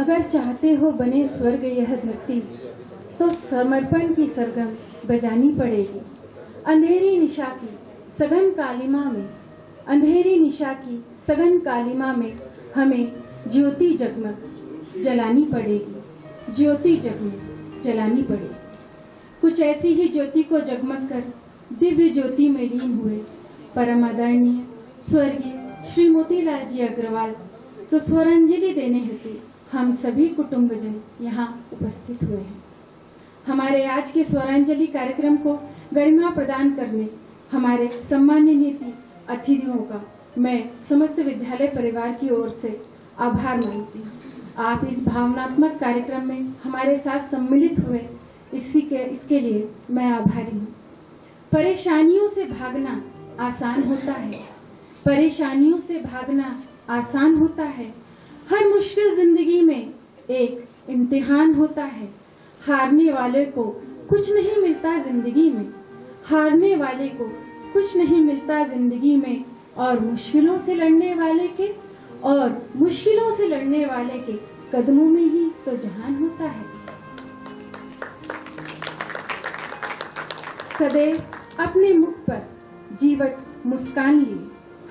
अगर चाहते हो बने स्वर्ग यह धरती, तो समर्पण की सरगम बजानी पड़ेगी। अंधेरी निशा की सघन कालिमा में, अंधेरी निशा की सघन कालिमा में हमें ज्योति जगमग जलानी पड़ेगी, ज्योति जगमग जलानी पड़ेगी। कुछ ऐसी ही ज्योति को जगमग कर दिव्य ज्योति में लीन हुए परम आदरणीय स्वर्गीय श्री मोतीलाल जी अग्रवाल को स्वरांजलि देने हेतु हम सभी कुटुंबजन यहाँ उपस्थित हुए हैं। हमारे आज के स्वरांजलि कार्यक्रम को गरिमा प्रदान करने हमारे सम्मान्य नीति अतिथियों का मैं समस्त विद्यालय परिवार की ओर से आभार मानती हूँ। आप इस भावनात्मक कार्यक्रम में हमारे साथ सम्मिलित हुए, इसके लिए मैं आभारी हूँ। परेशानियों से भागना आसान होता है, परेशानियों से भागना आसान होता है। हर मुश्किल जिंदगी में एक इम्तिहान होता है। हारने वाले को कुछ नहीं मिलता जिंदगी में, हारने वाले को कुछ नहीं मिलता जिंदगी में, और मुश्किलों से लड़ने वाले के कदमों में ही तो जहान होता है। सदैव अपने मुख पर जीवट मुस्कान लिए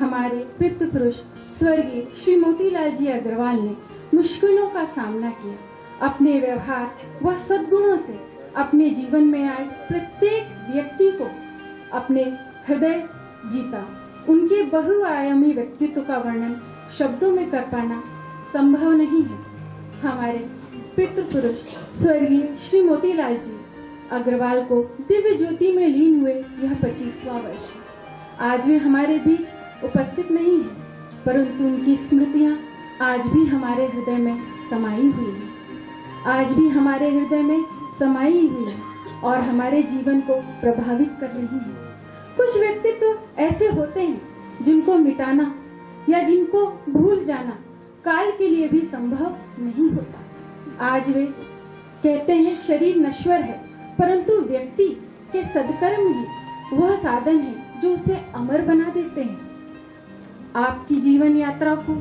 हमारे पितृ पुरुष स्वर्गीय श्री मोतीलाल जी अग्रवाल ने मुश्किलों का सामना किया। अपने व्यवहार व सद्गुणों से अपने जीवन में आए प्रत्येक व्यक्ति को अपने हृदय जीता। उनके बहुआयामी व्यक्तित्व का वर्णन शब्दों में कर पाना संभव नहीं है। हमारे पितृ पुरुष स्वर्गीय श्री मोतीलाल जी अग्रवाल को दिव्य ज्योति में लीन हुए यह 25वां वर्ष है। आज वे हमारे बीच उपस्थित नहीं है, परंतु उनकी स्मृतियां आज भी हमारे हृदय में समाई हुई है, आज भी हमारे हृदय में समाई हुई है और हमारे जीवन को प्रभावित कर रही है। कुछ व्यक्तित्व ऐसे होते हैं जिनको मिटाना या जिनको भूल जाना काल के लिए भी संभव नहीं होता। आज वे कहते हैं शरीर नश्वर है, परंतु व्यक्ति के सद्कर्म ही वह साधन है जो उसे अमर बना देते हैं। आपकी जीवन यात्रा को,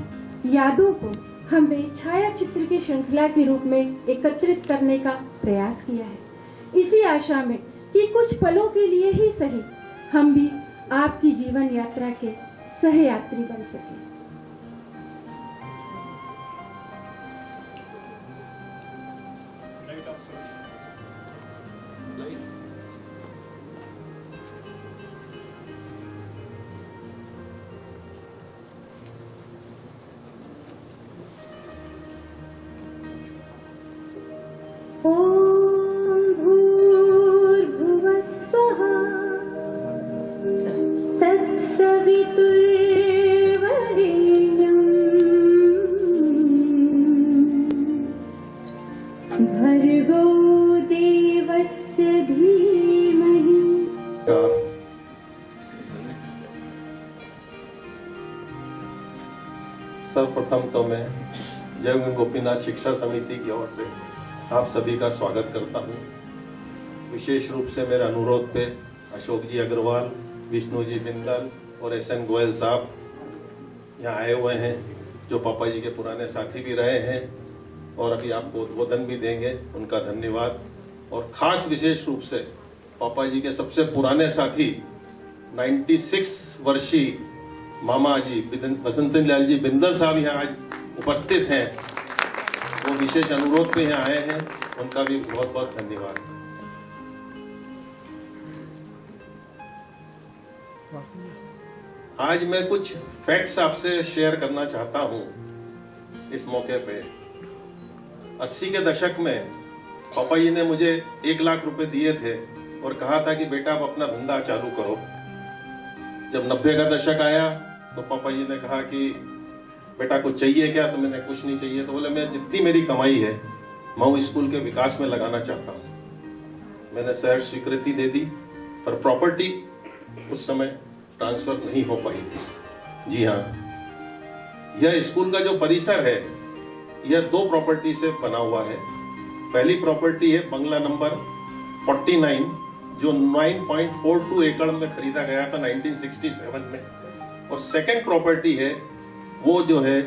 यादों को हमने छाया चित्र की श्रृंखला के रूप में एकत्रित करने का प्रयास किया है, इसी आशा में कि कुछ पलों के लिए ही सही हम भी आपकी जीवन यात्रा के सहयात्री बन सकें। सर्वप्रथम तो मैं जय गोपीनाथ शिक्षा समिति की ओर से आप सभी का स्वागत करता हूं। विशेष रूप से मेरे अनुरोध पे अशोक जी अग्रवाल, विष्णु जी बिंदल और SN गोयल साहब यहाँ आए हुए हैं, जो पापा जी के पुराने साथी भी रहे हैं और अभी आपको उद्बोधन भी देंगे। उनका धन्यवाद। और खास विशेष रूप से पापा जी के सबसे पुराने साथी 96 वर्षीय मामा जी बसंतलाल जी बिंदल साहब यहाँ आज उपस्थित हैं। वो विशेष अनुरोध पे यहाँ आए हैं, उनका भी बहुत बहुत धन्यवाद। आज मैं कुछ फैक्ट्स आपसे शेयर करना चाहता हूँ इस मौके पे। 80 के दशक में पापा जी ने मुझे 1 लाख रुपए दिए थे और कहा था कि बेटा आप अपना धंधा चालू करो। जब 90 का दशक आया तो पापा जी ने कहा कि बेटा कुछ चाहिए क्या? तो मैंने कुछ नहीं चाहिए। तो बोले मैं जितनी मेरी कमाई है मैं उस स्कूल के विकास में लगाना चाहता हूँ। मैंने शहर स्वीकृति दे दी, पर प्रॉपर्टी उस समय ट्रांसफर नहीं हो पाई थी। जी हाँ, यह स्कूल का जो परिसर है यह 2 प्रॉपर्टी से बना हुआ है। पहली प्रॉपर्टी है बंगला नंबर 49 जो 9.42 एकड़ में खरीदा गया था 1967 में, और सेकंड प्रॉपर्टी है वो जो है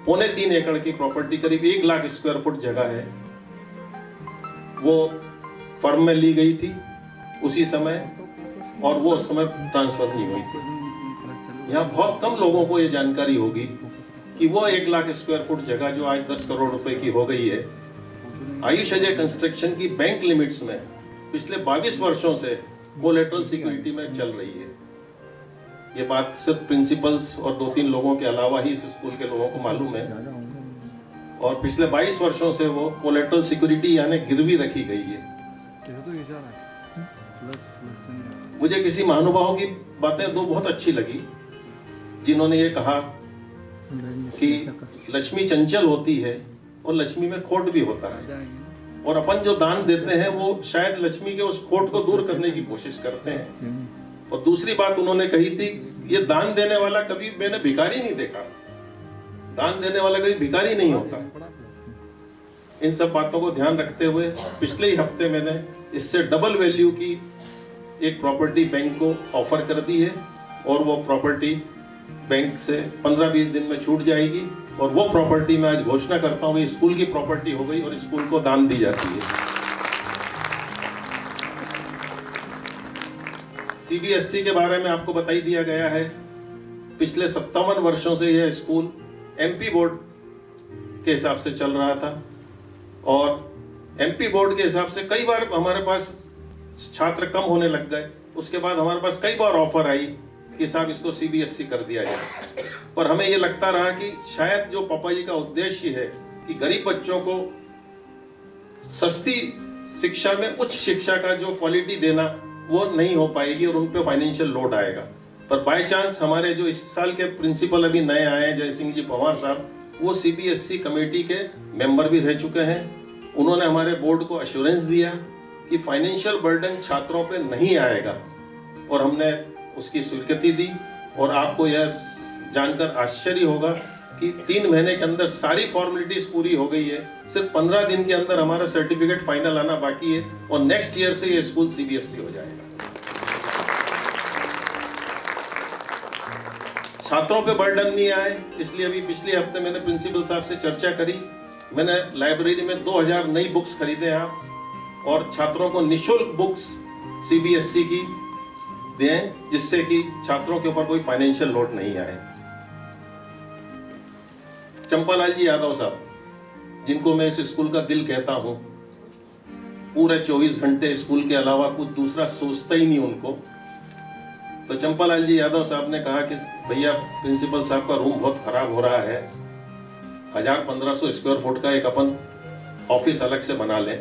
3.25 एकड़ की प्रॉपर्टी, करीब 1 लाख स्क्वायर फुट जगह है, वो फर्म में ली गई थी उसी समय, और वो उस समय ट्रांसफर नहीं हुई थी। यहाँ बहुत कम लोगों को ये जानकारी होगी कि वो 1 लाख स्क्वायर फुट जगह जो आज 10 करोड़ रुपए की हो गई है, आयुष अजय कंस्ट्रक्शन की बैंक लिमिट्स में पिछले 22 वर्षों से कोलेटरल सिक्योरिटी में चल रही है। ये बात सिर्फ प्रिंसिपल्स और 2-3 लोगों के अलावा ही इस स्कूल के लोगों को मालूम है, और पिछले 22 वर्षों से वो कोलेटरल सिक्योरिटी यानी गिरवी रखी गई है। मुझे किसी महानुभाव की बातें दो बहुत अच्छी लगी, जिन्होंने ये कहा कि लक्ष्मी चंचल होती है और लक्ष्मी में खोट भी होता है, और अपन जो दान देते हैं वो शायद लक्ष्मी के उस खोट को दूर करने की कोशिश करते हैं। और दूसरी बात उन्होंने कही थी, ये दान देने वाला कभी मैंने भिखारी नहीं देखा, दान देने वाला कभी भिखारी नहीं होता। इन सब बातों को ध्यान रखते हुए पिछले ही हफ्ते मैंने इससे डबल वैल्यू की एक प्रॉपर्टी बैंक को ऑफर कर दी है, और वो प्रॉपर्टी बैंक से 15-20 दिन में छूट जाएगी, और वो प्रॉपर्टी मैं आज घोषणा करता हूँ स्कूल की प्रॉपर्टी हो गई और स्कूल को दान दी जाती है। सीबीएसई के बारे में आपको बता ही दिया गया है। पिछले 57 वर्षों से यह स्कूल एमपी बोर्ड के हिसाब से चल रहा था, और एमपी बोर्ड के हिसाब से कई बार हमारे पास छात्र कम होने लग गए। उसके बाद हमारे पास कई बार ऑफर आई कि साहब इसको सीबीएसई कर दिया जाए, पर हमें ये लगता रहा कि शायद जो पापा जी का उद्देश्य है कि गरीब बच्चों को सस्ती शिक्षा में उच्च शिक्षा का जो क्वालिटी देना, वो नहीं हो पाएगी और उन पे फाइनेंशियल लोड आएगा। पर बाय चांस हमारे जो इस साल के प्रिंसिपल अभी नए आए हैं, जय सिंह जी पवार साहब, वो सीबीएसई कमेटी के मेंबर भी रह चुके हैं। उन्होंने हमारे बोर्ड को अश्योरेंस दिया कि फाइनेंशियल बर्डन छात्रों पे नहीं आएगा, और हमने उसकी स्वीकृति दी। और आपको यह जानकर आश्चर्य होगा कि 3 महीने के अंदर सारी फॉर्मेलिटीज पूरी हो गई है। सिर्फ 15 दिन के अंदर हमारा सर्टिफिकेट फाइनल आना बाकी है, और नेक्स्ट ईयर से ये स्कूल सीबीएसई हो जाएगा। छात्रों पे बर्डन नहीं आए, इसलिए अभी पिछले हफ्ते मैंने प्रिंसिपल साहब से चर्चा करी। मैंने लाइब्रेरी में 2000 नई बुक्स खरीदे आप, और छात्रों को निःशुल्क बुक्स सीबीएसई की दें, जिससे कि छात्रों के ऊपर कोई फाइनेंशियल लोड नहीं आए। चंपालाल जी यादव साहब, जिनको मैं इस स्कूल का दिल कहता हूं, पूरे 24 घंटे स्कूल के अलावा कुछ दूसरा सोचता ही नहीं उनको। तो चंपालाल जी यादव साहब ने कहा कि भैया प्रिंसिपल साहब का रूम बहुत खराब हो रहा है, 1000-1500 स्क्वायर फुट का एक अपन ऑफिस अलग से बना लें।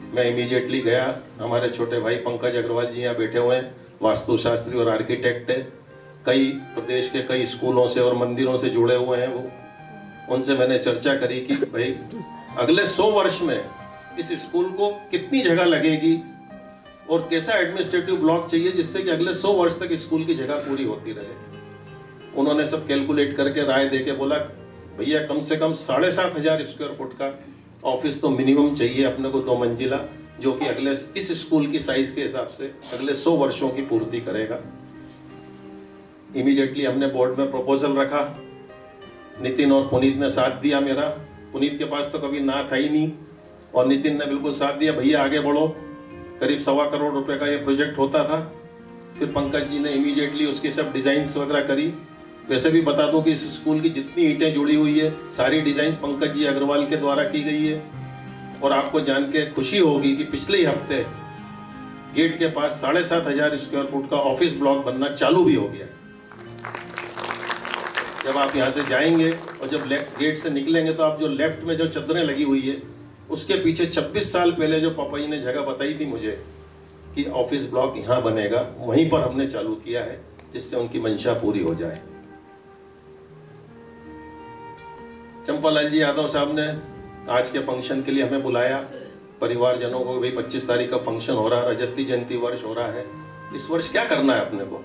मैं इमीडिएटली गया। हमारे छोटे भाई पंकज अग्रवाल जी यहाँ बैठे हुए हैं, वास्तुशास्त्री और आर्किटेक्ट है, कई प्रदेश के कई स्कूलों से और मंदिरों से जुड़े हुए हैं वो। उनसे मैंने चर्चा करी कि भाई अगले 100 वर्ष में इस स्कूल को कितनी जगह लगेगी और कैसा एडमिनिस्ट्रेटिव ब्लॉक चाहिए जिससे कि अगले 100 वर्ष तक स्कूल की जगह पूरी होती रहे। उन्होंने सब कैलकुलेट करके राय देके बोला भैया कम से कम 7500 स्क्वायर फुट का ऑफिस तो मिनिमम चाहिए अपने को, 2 मंजिला, जो कि अगले इस स्कूल की साइज के हिसाब से अगले 100 वर्षों की पूर्ति करेगा। इमीडिएटली हमने बोर्ड में प्रपोजल रखा। नितिन और पुनीत ने साथ दिया मेरा। पुनीत के पास तो कभी ना था ही नहीं, और नितिन ने बिल्कुल साथ दिया, भैया आगे बढ़ो। करीब 1.25 करोड़ रुपए का ये प्रोजेक्ट होता था। फिर पंकज जी ने इमीडिएटली उसकी सब डिजाइन्स वगैरह करी। वैसे भी बता दूं कि इस स्कूल की जितनी ईंटें जुड़ी हुई है सारी डिजाइन्स पंकज जी अग्रवाल के द्वारा की गई है। और आपको जान के खुशी होगी कि पिछले ही हफ्ते गेट के पास 7500 स्क्वायर फुट का ऑफिस ब्लॉक बनना चालू भी हो गया। जब आप यहाँ से जाएंगे और जब लेफ्ट गेट से निकलेंगे तो आप जो लेफ्ट में जो चद्दरें लगी हुई है उसके पीछे 26 साल पहले जो पापा जी ने जगह बताई थी मुझे कि ऑफिस ब्लॉक यहाँ बनेगा, वहीं पर हमने चालू किया है, जिससे उनकी मंशा पूरी हो जाए। चंपालाल जी यादव साहब ने आज के फंक्शन के लिए हमें बुलाया, परिवारजनों को, भाई 25 तारीख का फंक्शन हो रहा है, रजती जयंती वर्ष हो रहा है, इस वर्ष क्या करना है अपने को।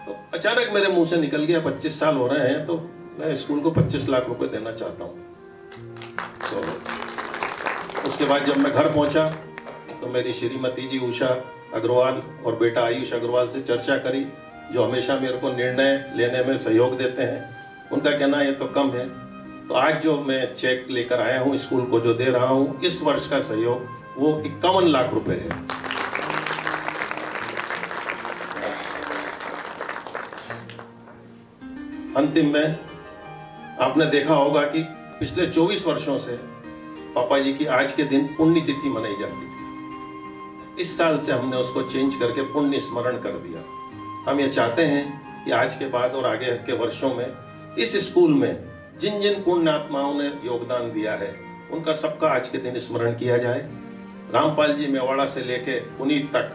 तो अचानक मेरे मुंह से निकल गया 25 साल हो रहे हैं तो मैं स्कूल को 25 लाख रुपए देना चाहता हूँ। तो उसके बाद जब मैं घर पहुंचा तो मेरी श्रीमती जी उषा अग्रवाल और बेटा आयुष अग्रवाल से चर्चा करी जो हमेशा मेरे को निर्णय लेने में सहयोग देते हैं, उनका कहना ये तो कम है। तो आज जो मैं चेक लेकर आया हूँ स्कूल को जो दे रहा हूँ, इस वर्ष का सहयोग वो 51 लाख रुपए है। अंतिम में आपने देखा होगा कि पिछले 24 वर्षों से पापा जी की आज के दिन पुण्यतिथि मनाई जाती थी। इस साल से हमने उसको चेंज करके पुण्य स्मरण कर दिया। हम ये चाहते हैं कि आज के बाद और आगे के वर्षों में इस स्कूल में जिन जिन पुण्यात्माओं ने योगदान दिया है, उनका सबका आज के दिन स्मरण किया जाए। रामपाल जी मेवाड़ा से लेके पुनीत तक,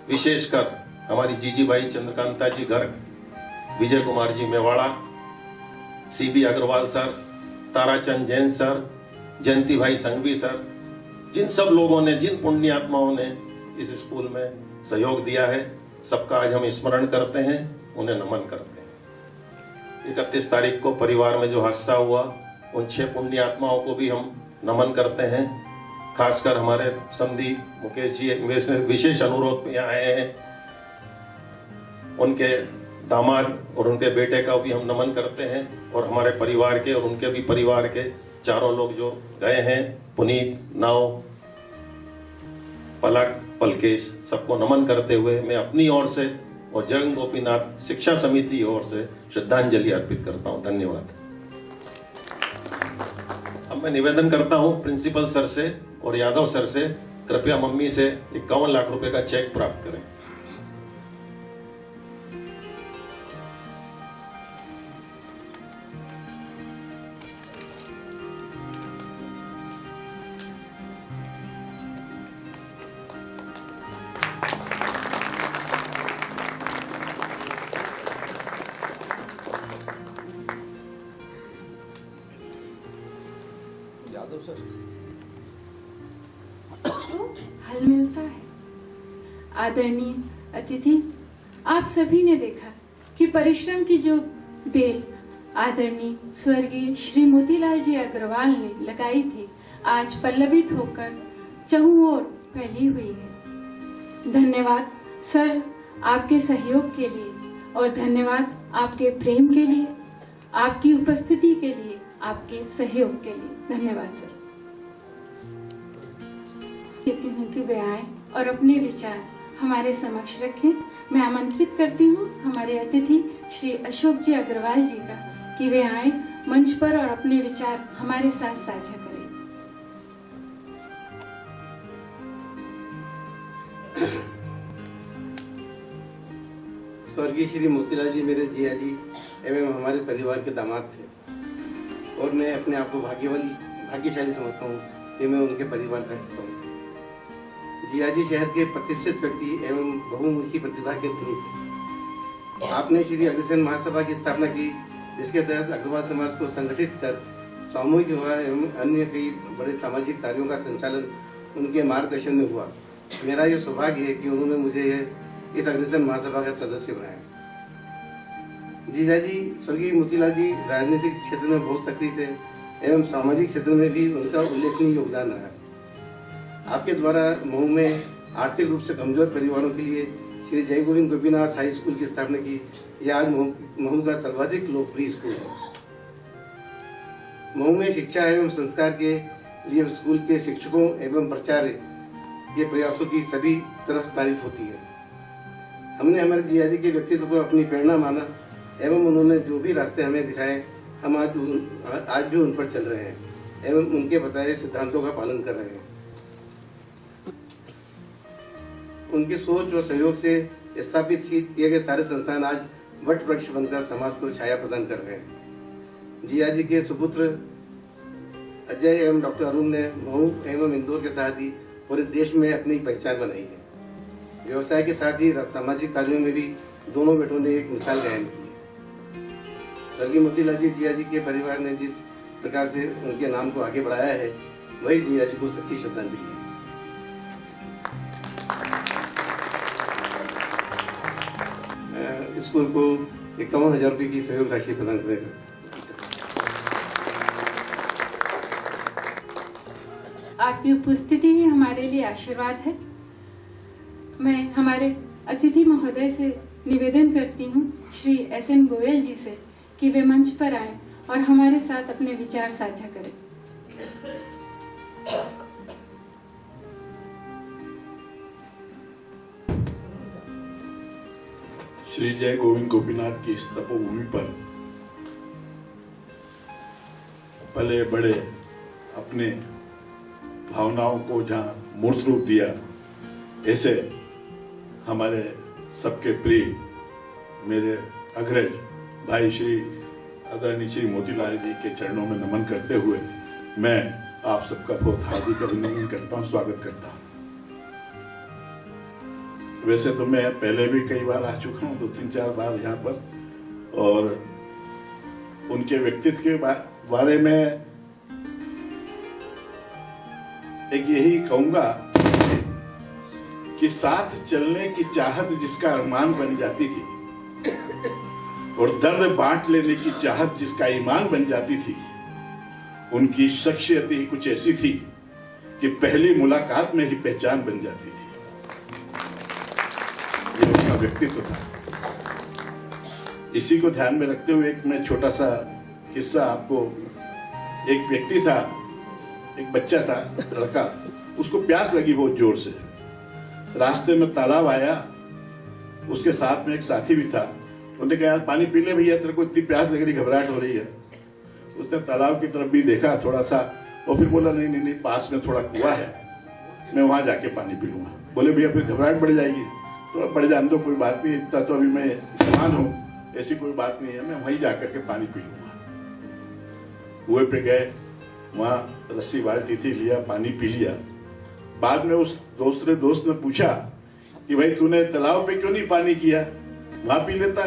विशेषकर हमारी जीजी भाई Chandrakanta ji Garg, Vijay Kumar ji Mewara, C B Agarwal sir, Tarachand Jain sir, Jayanti भाई संघवी सर, जिन सब लोगों ने, जिन पुण्यात्माओं ने इस स्कूल में सहयोग दिया है, सबका आज हम स्मरण करते हैं, उन्हें नमन करते हैं। 31 तारीख को परिवार में जो हादसा हुआ, उन 6 पुण्यात्माओं को भी हम नमन करते हैं। खासकर हमारे समधी मुकेश जी विशेष अनुरोध पे आए हैं, उनके दामाद और उनके बेटे का भी हम नमन करते हैं, और हमारे परिवार के और उनके भी परिवार के चारों लोग जो गए हैं, पुनीत, नाव, पलक, पलकेश, सबको नमन करते हुए मैं अपनी ओर से और जगन गोपीनाथ शिक्षा समिति की ओर से श्रद्धांजलि अर्पित करता हूं। धन्यवाद। अब मैं निवेदन करता हूं प्रिंसिपल सर से और यादव सर से, कृपया मम्मी से 51 लाख रुपए का चेक प्राप्त करें। तो हल मिलता है। आदरणीय अतिथि, आप सभी ने देखा कि परिश्रम की जो बेल आदरणीय स्वर्गीय श्री मोतीलाल जी अग्रवाल ने लगाई थी, आज पल्लवित होकर चहुं ओर फैली हुई है। धन्यवाद सर आपके सहयोग के लिए, और धन्यवाद आपके प्रेम के लिए, आपकी उपस्थिति के लिए, आपके सहयोग के लिए। धन्यवाद सर। कहती हूँ कि वे आए और अपने विचार हमारे समक्ष रखें। मैं आमंत्रित करती हूँ हमारे अतिथि श्री अशोक जी अग्रवाल जी का कि वे आए मंच पर और अपने विचार हमारे साथ साझा करें। स्वर्गीय श्री मोतीलाल जी मेरे जिया जी एवं हमारे परिवार के दामाद थे, और मैं अपने आप को भाग्यशाली समझता हूँ कि मैं उनके परिवार का हिस्सा हूँ। जिया जी शहर के प्रतिष्ठित व्यक्ति एवं बहुमुखी प्रतिभा के धनी थे। आपने श्री अग्रसेन महासभा की स्थापना की, जिसके तहत अग्रवाल समाज को संगठित कर सामूहिक विवाह एवं अन्य कई बड़े सामाजिक कार्यों का संचालन उनके मार्गदर्शन में हुआ। मेरा ये सौभाग्य है कि उन्होंने मुझे इस अग्रसेन महासभा का सदस्य बनाया। जीजा जी स्वर्गीय मोतीलाल जी राजनीतिक क्षेत्र में बहुत सक्रिय थे एवं सामाजिक क्षेत्र में भी उनका उल्लेखनीय योगदान रहा। आपके द्वारा महू में आर्थिक रूप से कमजोर परिवारों के लिए श्री जय गोविंद गोपीनाथ हाई स्कूल की स्थापना की। यह आज महू का सर्वाधिक लोकप्रिय स्कूल है। महू में शिक्षा एवं संस्कार के लिए स्कूल के शिक्षकों एवं प्राचार्य के प्रयासों की सभी तरफ तारीफ होती है। हमने हमारे जिया जी के व्यक्तित्व को अपनी प्रेरणा माना एवं उन्होंने जो भी रास्ते हमें दिखाए, हम आज भी उन पर चल रहे हैं एवं उनके बताए सिद्धांतों का पालन कर रहे हैं। उनकी सोच और सहयोग से स्थापित किए गए सारे संस्थान आज वट वृक्ष बनकर समाज को छाया प्रदान कर रहे हैं। जिया जी के सुपुत्र अजय एवं डॉक्टर अरुण ने महू एवं इंदौर के साथ ही पूरे देश में अपनी पहचान बनाई है। व्यवसाय के साथ ही सामाजिक कार्यों में भी दोनों बेटों ने एक मिसाल कायम की है। स्वर्गीय मोतीलाल जी जिया जी के परिवार ने जिस प्रकार से उनके नाम को आगे बढ़ाया है, वही जिया जी को सच्ची श्रद्धांजलि है। स्कूल को 51,000 रुपये की सहयोग राशि प्रदान करेगा। आपकी उपस्थिति ही हमारे लिए आशीर्वाद है। मैं हमारे अतिथि महोदय से निवेदन करती हूँ श्री SN गोयल जी से कि वे मंच पर आए और हमारे साथ अपने विचार साझा करें। श्री जय गोविंद गोपीनाथ की इस तपोभूमि पर पले बड़े अपने भावनाओं को जहाँ मूर्त रूप दिया, ऐसे हमारे सबके प्रिय मेरे अग्रज भाई श्री आदरणीय श्री मोतीलाल जी के चरणों में नमन करते हुए मैं आप सबका बहुत हार्दिक अभिनंदन करता हूँ, स्वागत करता हूँ। वैसे तो मैं पहले भी कई बार आ चुका हूँ, 2-3-4 बार यहाँ पर, और उनके व्यक्तित्व के बारे में एक यही कहूंगा कि साथ चलने की चाहत जिसका अरमान बन जाती थी और दर्द बांट लेने की चाहत जिसका ईमान बन जाती थी, उनकी शख्सियत ही कुछ ऐसी थी कि पहली मुलाकात में ही पहचान बन जाती थी। ये उनका व्यक्तित्व था। इसी को ध्यान में रखते हुए एक मैं छोटा सा किस्सा आपको। एक व्यक्ति था, एक बच्चा था, लड़का, उसको प्यास लगी बहुत जोर से। रास्ते में तालाब आया, उसके साथ में एक साथी भी था। उन्होंने कहा यार पानी पी ले भैया, तेरे को इतनी प्यास लग रही, घबराहट हो रही है। उसने तालाब की तरफ भी देखा थोड़ा सा और फिर बोला नहीं नहीं नहीं, पास में थोड़ा कुआं है, मैं वहां जाके पानी पी लूंगा। बोले भैया फिर घबराहट बढ़ जाएगी। थोड़ा बढ़ जाने दो, कोई बात नहीं, इतना तो अभी मैं जवान हूँ, ऐसी कोई बात नहीं है, मैं वहीं जाकर के पानी पी लूंगा। कुएं पे गए, वहां रस्सी बाल्टी थी, लिया, पानी पी लिया। बाद में उस दूसरे दोस्त ने पूछा कि भाई तूने तालाब पे क्यों नहीं पानी किया, वहां पी लेता,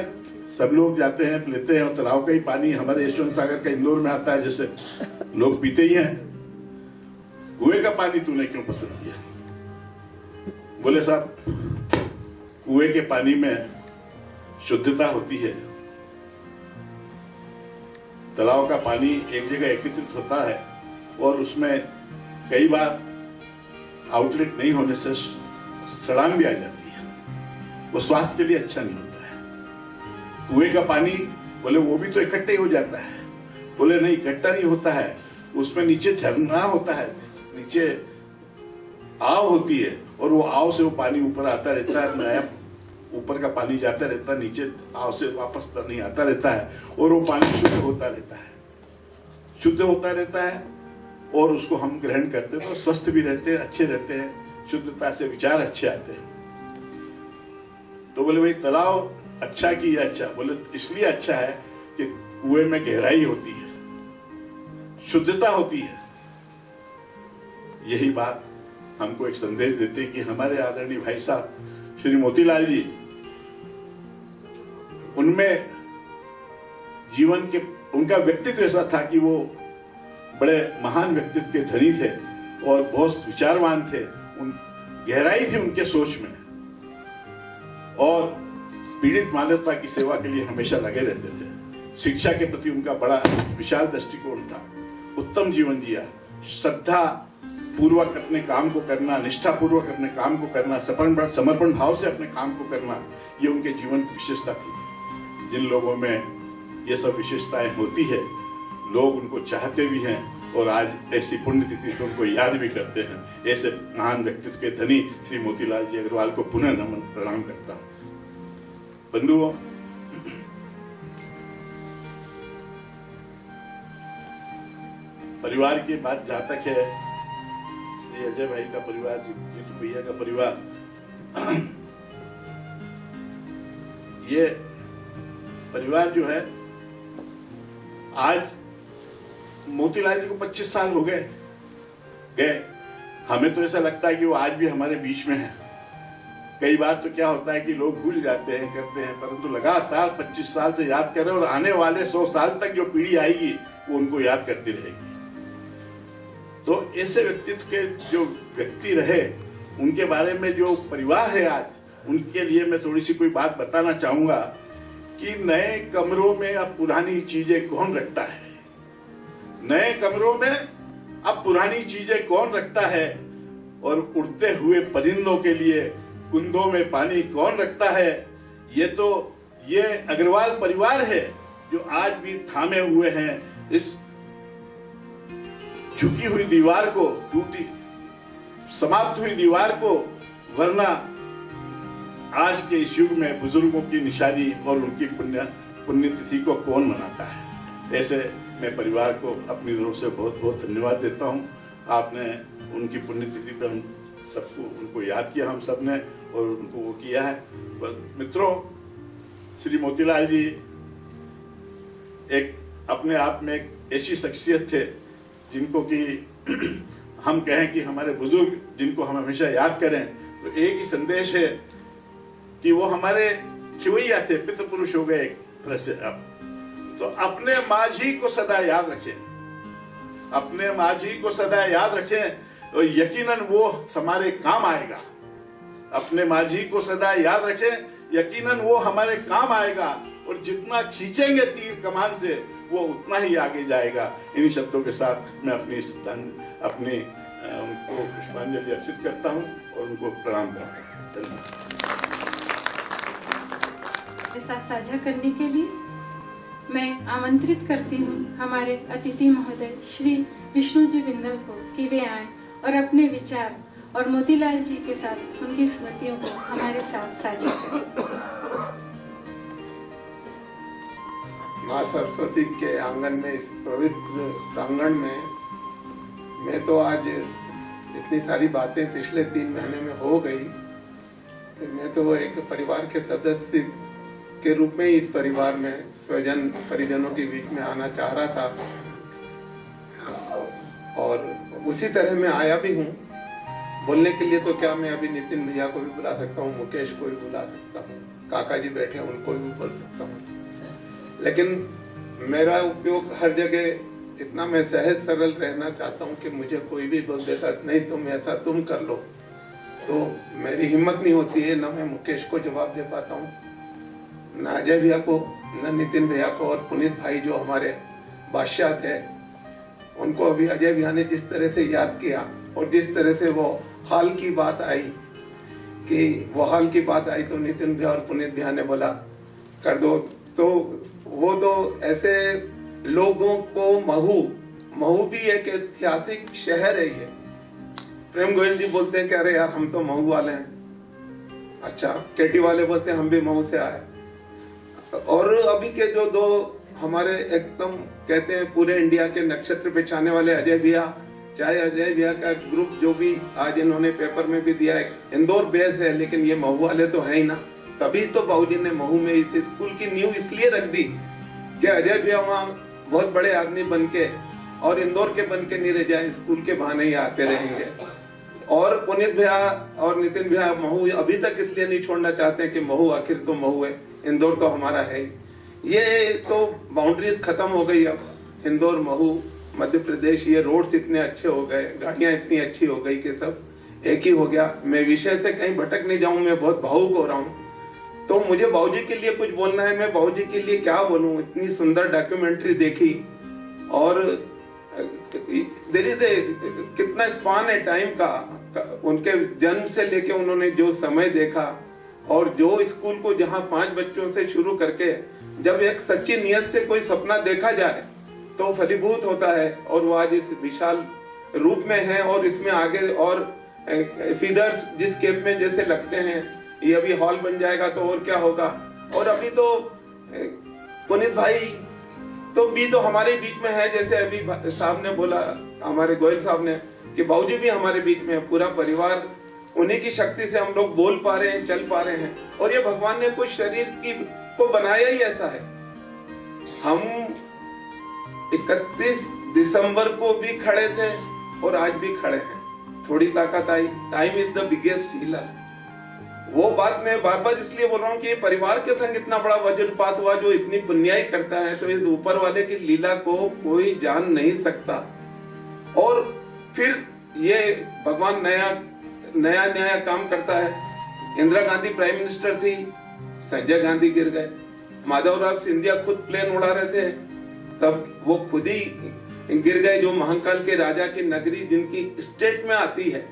सब लोग जाते हैं लेते हैं, और तालाब का ही पानी हमारे यशवंत सागर का इंदौर में आता है, जैसे लोग पीते ही हैं, कुएं का पानी तूने क्यों पसंद किया? बोले साहब कुएं के पानी में शुद्धता होती है, तालाब का पानी एक जगह एकत्रित होता है और उसमें कई बार आउटलेट नहीं होने से सड़ान भी आ जाती है, वो स्वास्थ्य के लिए अच्छा नहीं होता है। कुएं का पानी बोले वो भी तो इकट्ठा ही हो जाता है। बोले नहीं, इकट्ठा नहीं होता है, उसमें नीचे झरना होता है, नीचे आव होती है और वो आव से वो पानी ऊपर आता रहता है, नया ऊपर का पानी जाता रहता है, नीचे आव से वापस पानी आता रहता है और वो पानी शुद्ध होता रहता है, शुद्ध होता रहता है और उसको हम ग्रहण करते हैं तो स्वस्थ भी रहते हैं, अच्छे रहते हैं, शुद्धता से विचार अच्छे आते हैं। तो बोले भाई तालाब अच्छा कि ये अच्छा? बोले इसलिए अच्छा है कि कुएं में गहराई होती है, शुद्धता होती है। यही बात हमको एक संदेश देते हैं कि हमारे आदरणीय भाई साहब श्री मोतीलाल जी, उनमें जीवन के उनका व्यक्तित्व ऐसा था कि वो बड़े महान व्यक्तित्व के धनी थे और बहुत विचारवान थे, उन गहराई थी उनके सोच में और पीड़ित मानवता की सेवा के लिए हमेशा लगे रहते थे। शिक्षा के प्रति उनका बड़ा विशाल दृष्टिकोण था, उत्तम जीवन जिया, श्रद्धा पूर्वक अपने काम को करना, निष्ठा पूर्वक अपने काम को करना, समर्पण भाव से अपने काम को करना, ये उनके जीवन की विशेषता थी। जिन लोगों में ये सब विशेषताएं होती है, लोग उनको चाहते भी हैं और आज ऐसी पुण्यतिथि को उनको याद भी करते हैं। ऐसे महान व्यक्तित्व के धनी श्री मोतीलाल जी अग्रवाल को पुनः नमन प्रणाम करता हूँ। बंधुओं, परिवार की बात जहां तक है, श्री अजय भाई का परिवार, जीतू भैया का परिवार, ये परिवार जो है, आज मोतीलाल जी को 25 साल हो गए। हमें तो ऐसा लगता है कि वो आज भी हमारे बीच में है। कई बार तो क्या होता है कि लोग भूल जाते हैं, करते हैं, परंतु लगातार 25 साल से याद कर रहे हैं और आने वाले 100 साल तक जो पीढ़ी आएगी वो उनको याद करती रहेगी। तो ऐसे व्यक्तित्व के जो व्यक्ति रहे, उनके बारे में जो परिवार है आज, उनके लिए मैं थोड़ी सी कोई बात बताना चाहूंगा कि नए कमरों में अब पुरानी चीजें कौन रखता है, नए कमरों में अब पुरानी चीजें कौन रखता है, और उड़ते हुए परिंदों के लिए कुंदों में पानी कौन रखता है, ये अग्रवाल परिवार है जो आज भी थामे हुए हैं इस झुकी हुई दीवार को, टूटी समाप्त हुई दीवार को। वरना आज के इस युग में बुजुर्गों की निशानी और उनकी पुण्यतिथि को कौन मनाता है। ऐसे मैं परिवार को अपनी तरफ से बहुत बहुत धन्यवाद देता हूँ। आपने उनकी पुण्यतिथि पर हम सबको उनको याद किया, हम सब ने, और उनको वो किया है। मित्रों, श्री मोतीलाल जी एक अपने आप में एक ऐसी शख्सियत थे जिनको कि हम कहें कि हमारे बुजुर्ग जिनको हम हमेशा याद करें तो एक ही संदेश है कि वो हमारे खिवैया थे, पितृ पुरुष हो गए एक तरह से। अब तो अपने माझी को सदा याद रखें, अपने माझी को सदा याद रखें और यकीनन वो हमारे काम आएगा। अपने माझी को सदा याद रखें, यकीनन वो हमारे काम आएगा, और जितना खींचेंगे तीर कमान से वो उतना ही आगे जाएगा। इन्हीं शब्दों के साथ मैं अपनी उनको पुष्पांजलि अर्पित करता हूँ और उनको प्रणाम करता हूँ। धन्यवाद। ऐसा साझा करने के लिए मैं आमंत्रित करती हूँ हमारे अतिथि महोदय श्री विष्णु जी बिंदल को कि वे आए और अपने विचार और मोतीलाल जी के साथ उनकी स्मृतियों को हमारे साथ साझा करें। माँ सरस्वती के आंगन में, इस पवित्र प्रांगण में मैं तो आज इतनी सारी बातें पिछले 3 महीने में हो गई कि मैं तो एक परिवार के सदस्य के रूप में इस परिवार में स्वजन परिजनों के बीच में आना चाह रहा था, और उसी तरह मैं आया भी हूँ। बोलने के लिए तो क्या, मैं अभी नितिन भैया को भी बुला सकता हूँ, मुकेश को भी बुला सकता हूँ, काका जी बैठे हैं उनको भी बोल सकता हूँ, लेकिन मेरा उपयोग हर जगह इतना मैं सहज सरल रहना चाहता हूँ कि मुझे कोई भी बोल देता नहीं तुम ऐसा तुम कर लो, तो मेरी हिम्मत नहीं होती है। न मैं मुकेश को जवाब दे पाता हूँ, न अजय भैया को, न नितिन भैया को, और पुनीत भाई जो हमारे बादशाह थे उनको अभी अजय भैया ने जिस तरह से याद किया, और जिस तरह से वो हाल की बात आई तो नितिन भैया और पुनीत भैया ने बोला कर दो, तो वो तो ऐसे लोगों को महू भी एक ऐतिहासिक शहर है ये। प्रेम गोयल जी बोलते हैं कि अरे यार हम तो महू वाले हैं। अच्छा, केटी वाले बोलते हैं हम भी महू से आए। और अभी के जो 2 हमारे एकदम कहते हैं पूरे इंडिया के नक्षत्र पे छाने वाले अजय भैया, चाहे अजय भैया का ग्रुप जो भी आज इन्होंने पेपर में भी दिया है, इंदौर बेस है लेकिन ये महू वाले तो है ही ना। तभी तो बाबूजी ने महू में इस स्कूल की नींव इसलिए रख दी कि अजय भैया वहाँ बहुत बड़े आदमी बन के और इंदौर के बन के नहीं रह जाए, स्कूल के बहाने ही आते रहेंगे। और पुनीत भैया और नितिन भैया महू अभी तक इसलिए नहीं छोड़ना चाहते हैं कि महू आखिर तो महू है, इंदौर तो हमारा है ही। ये तो बाउंड्रीज खत्म हो गई। अब इंदौर, महू, मध्य प्रदेश, ये रोड्स इतने अच्छे हो गए, गाड़ियां इतनी अच्छी हो गई कि सब एक ही हो गया। मैं विषय से कहीं भटक नहीं जाऊं, मैं बहुत भावुक हो रहा हूँ। तो मुझे बाबूजी के लिए कुछ बोलना है, मैं बाबूजी के लिए क्या बोलूं। इतनी सुंदर डॉक्यूमेंट्री देखी, और देर इज कितना स्पान है टाइम का, उनके जन्म से लेके उन्होंने जो समय देखा, और जो स्कूल को जहां 5 बच्चों से शुरू करके जब एक सच्ची नियत से कोई सपना देखा जाए तो फलीभूत होता है, और वो आज इस विशाल रूप में है। और इसमें आगे और फीदर्स जिस केप में जैसे लगते हैं, ये अभी हॉल बन जाएगा तो और क्या होगा। और अभी तो पुनीत भाई तो भी तो हमारे बीच में है, जैसे अभी साहब ने बोला, हमारे गोयल साहब ने, कि बाबूजी भी हमारे बीच में है। पूरा परिवार, उन्हीं की शक्ति से हम लोग बोल पा रहे हैं, चल पा रहे हैं। और ये भगवान ने कुछ शरीर को बनाया ही ऐसा है। हम 31 दिसंबर को भी खड़े थे और आज भी खड़े हैं। थोड़ी ताकत आई। Time is the biggest healer. वो बात मैं बार बार इसलिए बोल रहा हूँ कि परिवार के संग इतना बड़ा वज्रपात हुआ जो इतनी पुण्याई करता है, तो इस ऊपर वाले की लीला को कोई जान नहीं सकता। और फिर ये भगवान नया काम करता है। इंदिरा गांधी प्राइम मिनिस्टर थी, संजय गांधी गिर गए। माधवराव सिंधिया खुद प्लेन उड़ा रहे थे, तब वो खुद ही गिर गए। जो महाकाल के राजा की नगरी जिनकी स्टेट में आती है,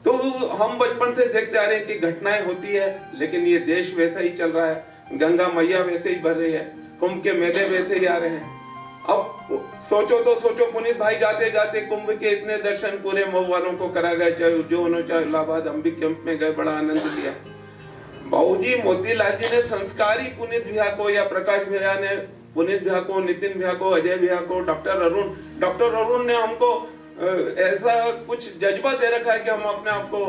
तो हम बचपन से देखते आ रहे हैं कि घटनाएं होती है, लेकिन ये देश वैसा ही चल रहा है, गंगा मैया वैसे ही भर रही है, कुंभ के मेले वैसे ही आ रहे हैं। अब सोचो पुनीत भाई जाते जाते कुंभ के इतने दर्शन पूरे मऊ वालों को करा गए, चाहे उज्जैन हो चाहे इलाहाबाद, हम भी कैंप में गए, बड़ा आनंद लिया। बाबूजी मोतीलाल जी ने संस्कारी पुनीत भैया को, या प्रकाश भैया ने पुनीत भैया को, नितिन भैया को, अजय भैया को, डॉक्टर अरुण ने हमको ऐसा कुछ जज्बा दे रखा है कि हम अपने आप को,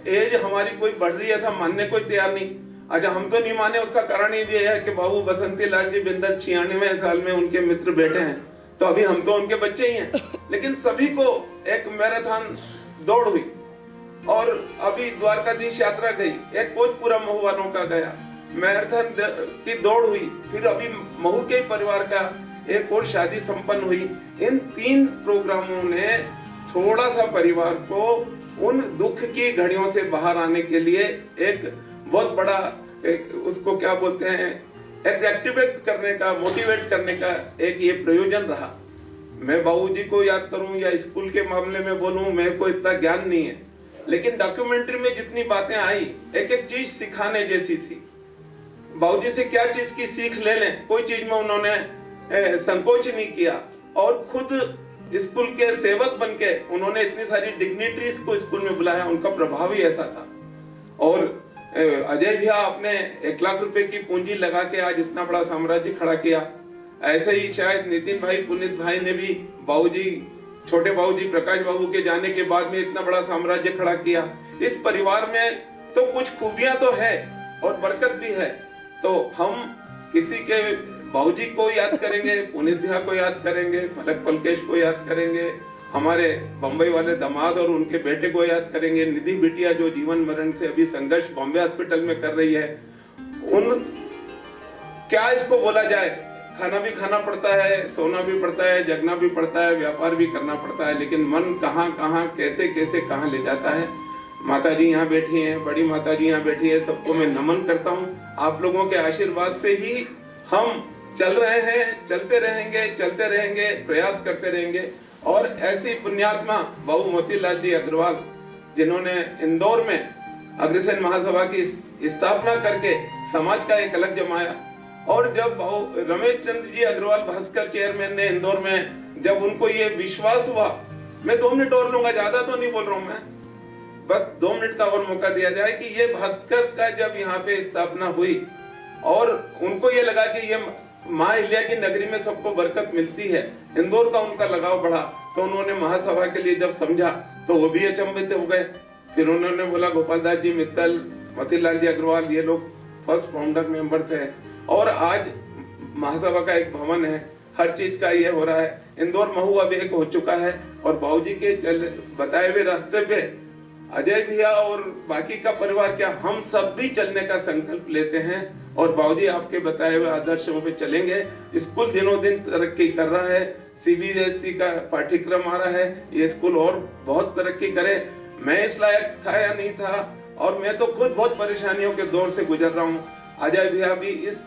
एज हमारी कोई बढ़ रही है तो मानने कोई तैयार नहीं। अच्छा, हम तो नहीं माने, उसका कारण ये है कि बाबू बसंती लाल जी बिंदल 96वें साल में उनके मित्र बैठे हैं, तो अभी हम तो उनके बच्चे ही हैं। लेकिन सभी को एक मैराथन दौड़ हुई, और अभी द्वारकाधीश यात्रा गई, एक कोच पूरा महू वालों का गया, मैराथन की दौड़ हुई, फिर अभी महू के परिवार का एक और शादी संपन्न हुई। इन 3 प्रोग्रामों ने थोड़ा सा परिवार को उन दुख की घड़ियों से बाहर आने के लिए एक बहुत बड़ा, एक उसको क्या बोलते हैं, एक एक्टिवेट करने का, मोटिवेट करने का एक ये प्रयोजन रहा। मैं बाबूजी को याद करूं या स्कूल के मामले में बोलूं, मेरे को इतना ज्ञान नहीं है, लेकिन डॉक्यूमेंट्री में जितनी बातें आई, एक एक चीज सिखाने जैसी थी। बाबूजी से क्या चीज की सीख ले लें, कोई चीज में उन्होंने संकोच नहीं किया, और खुद स्कूल के सेवक बनके उन्होंने इतनी सारी डिग्निटरीज को स्कूल में बुलाया, उनका प्रभाव ही ऐसा था। और अजय भैया आपने 1 लाख रुपए की पूंजी लगा के आज इतना बड़ा साम्राज्य खड़ा किया। ऐसे ही शायद नितिन भाई, पुनीत भाई ने भी बाबूजी, छोटे बाबूजी प्रकाश बाबू के जाने के बाद में इतना बड़ा साम्राज्य खड़ा किया। इस परिवार में तो कुछ खूबियां तो है और बरकत भी है, तो हम किसी के बाबूजी को याद करेंगे, पुनीत भैया को याद करेंगे, फलक पलकेश को याद करेंगे, हमारे बम्बई वाले दामाद और उनके बेटे को याद करेंगे, निधि बिटिया जो जीवन मरण से अभी संघर्ष बॉम्बे हॉस्पिटल में कर रही है। उन क्या इसको बोला जाए, खाना भी खाना पड़ता है, सोना भी पड़ता है, जगना भी पड़ता है, व्यापार भी करना पड़ता है, लेकिन मन कहाँ कहाँ कैसे कैसे कहाँ ले जाता है। माता जी यहाँ बैठी हैं, बड़ी माता जी यहाँ बैठी है, सबको मैं नमन करता हूँ। आप लोगों के आशीर्वाद से ही हम चल रहे हैं, चलते रहेंगे, प्रयास करते रहेंगे। और ऐसी पुण्यात्मा बाबू मोतीलाल जी अग्रवाल, जिन्होंने इंदौर में अग्रसेन महासभा की स्थापना करके समाज का एक अलग जमाया। और जब रमेश चंद्र जी अग्रवाल भास्कर चेयरमैन ने इंदौर में, जब उनको ये विश्वास हुआ, मैं 2 मिनट और लूंगा, ज्यादा तो नहीं बोल रहा हूं मैं, बस 2 मिनट का और मौका दिया जाए, कि ये भास्कर का जब यहाँ पे स्थापना हुई और उनको ये लगा कि ये माँ अहिल्या की नगरी में सबको बरकत मिलती है, इंदौर का उनका लगाव बढ़ा, तो उन्होंने महासभा के लिए जब समझा तो वो भी अचंभित हो गए। फिर उन्होंने बोला गोपाल दास जी मित्तल, मोतीलाल जी अग्रवाल, ये लोग फर्स्ट फाउंडर मेंबर थे, और आज महासभा का एक भवन है, हर चीज का ये हो रहा है। इंदौर महू अब एक हो चुका है, और बाबूजी के बताए हुए रास्ते पे अजय भैया और बाकी का परिवार, क्या हम सब भी चलने का संकल्प लेते हैं, और बाबूजी आपके बताए हुए आदर्शों पे चलेंगे। स्कूल दिनों दिन तरक्की कर रहा है, CBSE का पाठ्यक्रम आ रहा है, ये स्कूल और बहुत तरक्की करे। मैं इस लायक था या नहीं था, और मैं तो खुद बहुत परेशानियों के दौर से गुजर रहा हूँ। अजय भैया भी इस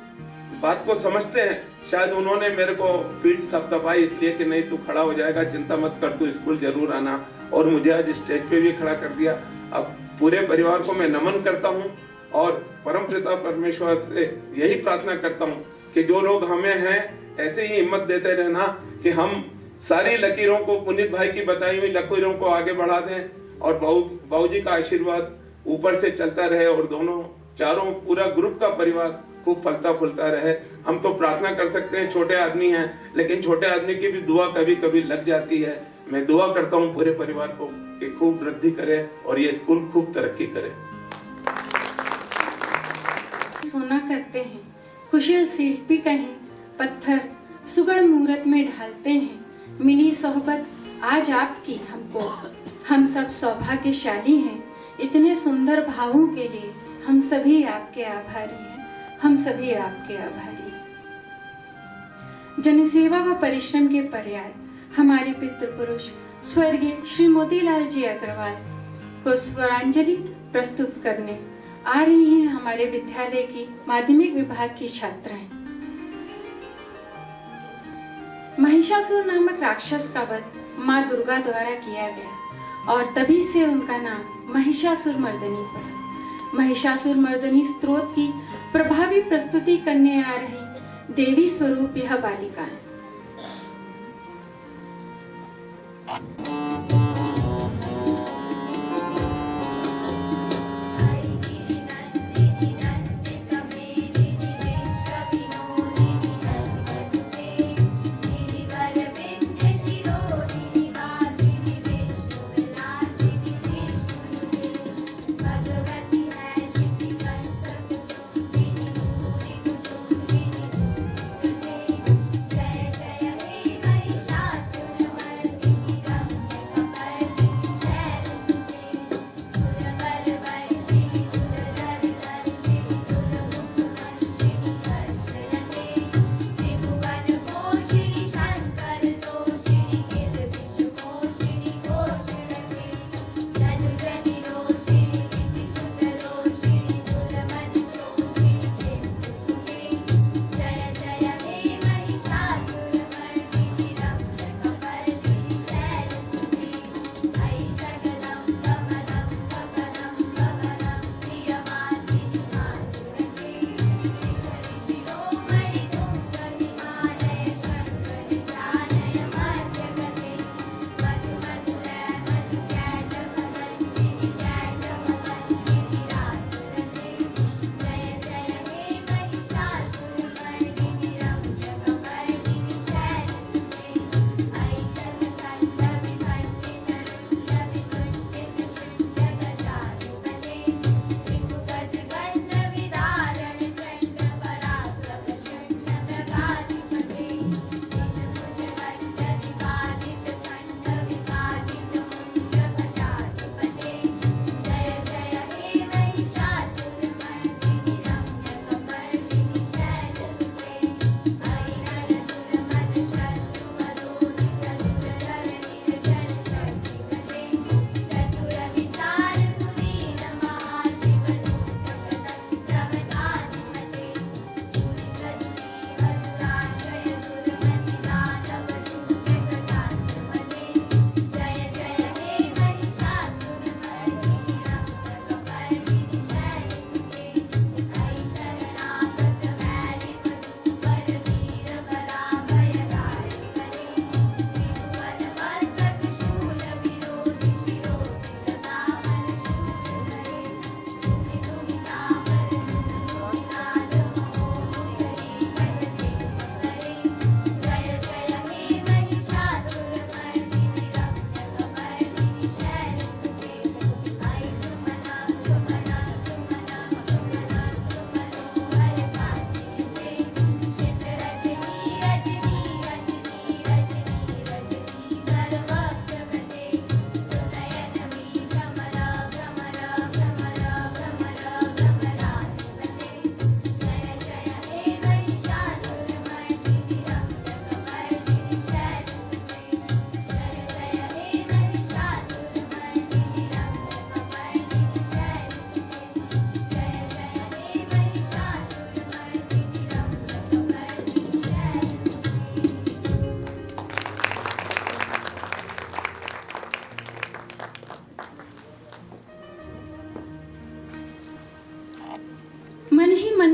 बात को समझते हैं, शायद उन्होंने मेरे को पीठ थपथपाई इसलिए कि नहीं तू खड़ा हो जाएगा, चिंता मत कर, तू स्कूल जरूर आना, और मुझे आज स्टेज पे भी खड़ा कर दिया। अब पूरे परिवार को मैं नमन करता हूँ, और परमपिता परमेश्वर से यही प्रार्थना करता हूँ कि जो लोग हमें हैं ऐसे ही हिम्मत देते रहना, कि हम सारी लकीरों को, पुनीत भाई की बताई हुई लकीरों को आगे बढ़ा दें, और बाबूजी का आशीर्वाद ऊपर से चलता रहे, और दोनों चारों पूरा ग्रुप का परिवार खूब फलता फूलता रहे। हम तो प्रार्थना कर सकते हैं, छोटे आदमी हैं, लेकिन छोटे आदमी की भी दुआ कभी कभी लग जाती है। मैं दुआ करता हूँ पूरे परिवार को कि खूब वृद्धि करे और ये स्कूल खूब तरक्की करे। सोना करते हैं, कुशल शिल्पी कहीं पत्थर सुगढ़ मूरत में ढालते हैं, मिली सोहबत आज आपकी हमको, हम सब सौभाग्यशाली हैं, इतने सुंदर भावों के लिए हम सभी आपके आभारी हैं, हम सभी आपके आभारी हैं। जनसेवा व परिश्रम के पर्याय हमारे पितृपुरुष स्वर्गीय श्री मोतीलाल जी अग्रवाल को स्वरांजलि प्रस्तुत करने आ रही हैं हमारे विद्यालय की माध्यमिक विभाग की छात्राएं। महिषासुर नामक राक्षस का वध माँ दुर्गा द्वारा किया गया और तभी से उनका नाम महिषासुरमर्दिनी पड़ा। महिषासुरमर्दिनी स्तोत्र की प्रभावी प्रस्तुति करने आ रही देवी स्वरूप यह बालिका है।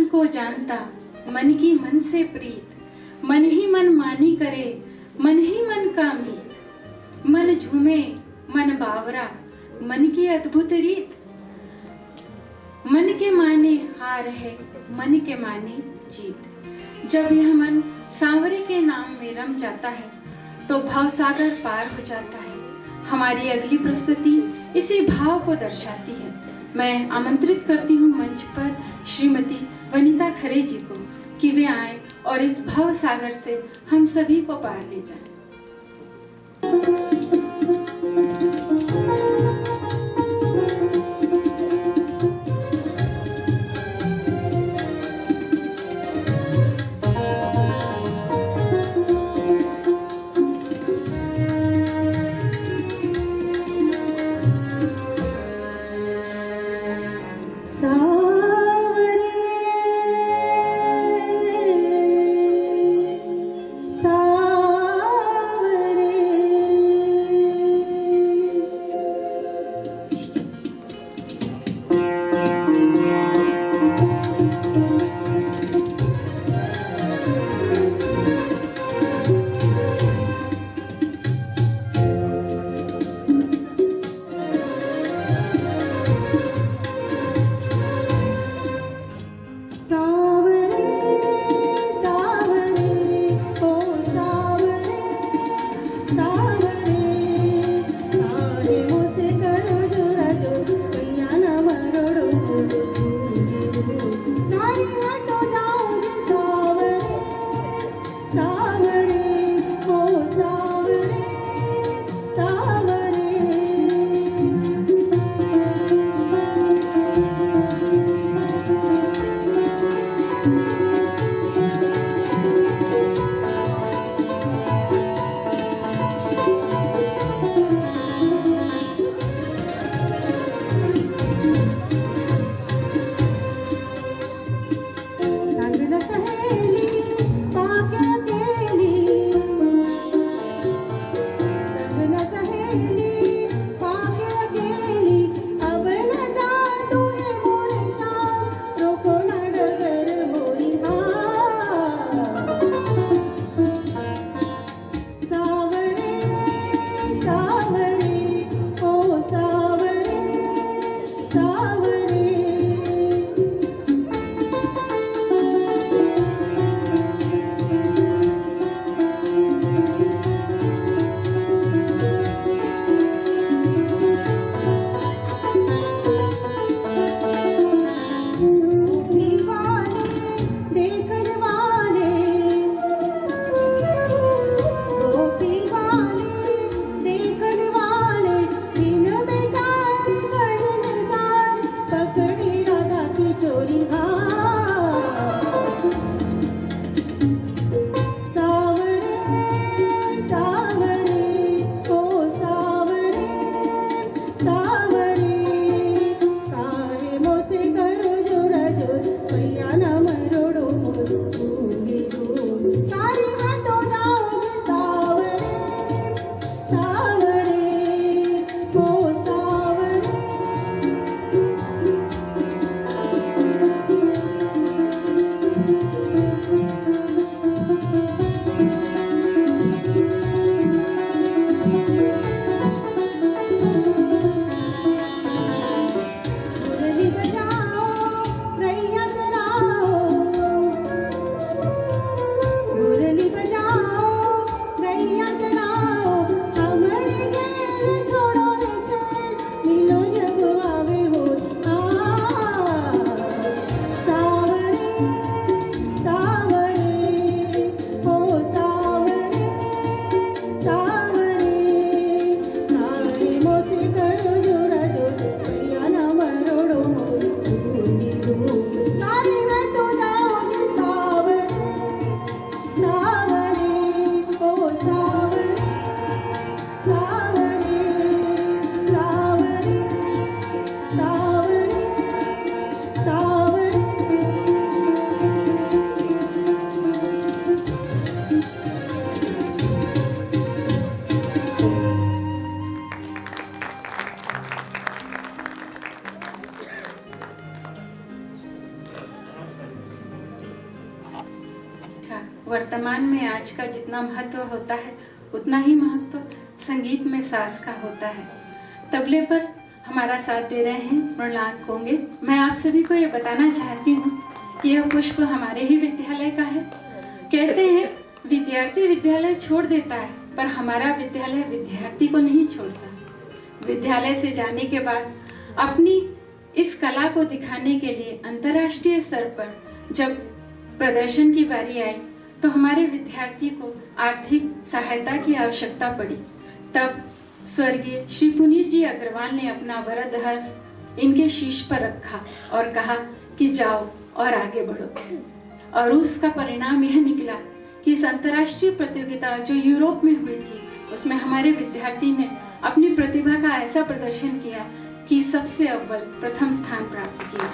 को जानता, मन की मन से प्रीत, मन ही मन मानी करे, मन ही मन का मीत, मन झूमे मन बावरा, मन की अद्भुत रीत, मन के माने हार है, मन के माने जीत। जब यह मन सांवरे के नाम में रम जाता है तो भवसागर पार हो जाता है। हमारी अगली प्रस्तुति इसी भाव को दर्शाती है। मैं आमंत्रित करती हूँ मंच पर श्रीमती वनिता खरे जी को कि वे आए और इस भव सागर से हम सभी को पार ले जाएं। सा बैठा वर्तमान में आज का जितना महत्व होता है उतना ही महत्व संगीत में सास का होता है। तबले पर हमारा साथ दे रहे हैं मृणाल कोंगे। मैं आप सभी को ये बताना चाहती हूँ कि यह पुष्प हमारे ही विद्यालय का है। कहते हैं विद्यार्थी विद्यालय छोड़ देता है, पर हमारा विद्यालय विद्यार्थी को नहीं छोड़ता। विद्यालय से जाने के बाद अपनी इस कला को दिखाने के लिए अंतर्राष्ट्रीय स्तर पर जब प्रदर्शन की बारी आई तो हमारे विद्यार्थी को आर्थिक सहायता की आवश्यकता पड़ी। तब स्वर्गीय श्री पुनीत जी अग्रवाल ने अपना वरद हस्त इनके शीश पर रखा और कहा कि जाओ और आगे बढ़ो। और उसका परिणाम यह निकला कि इस अंतर्राष्ट्रीय प्रतियोगिता जो यूरोप में हुई थी उसमें हमारे विद्यार्थी ने अपनी प्रतिभा का ऐसा प्रदर्शन किया कि सबसे अव्वल प्रथम स्थान प्राप्त किया।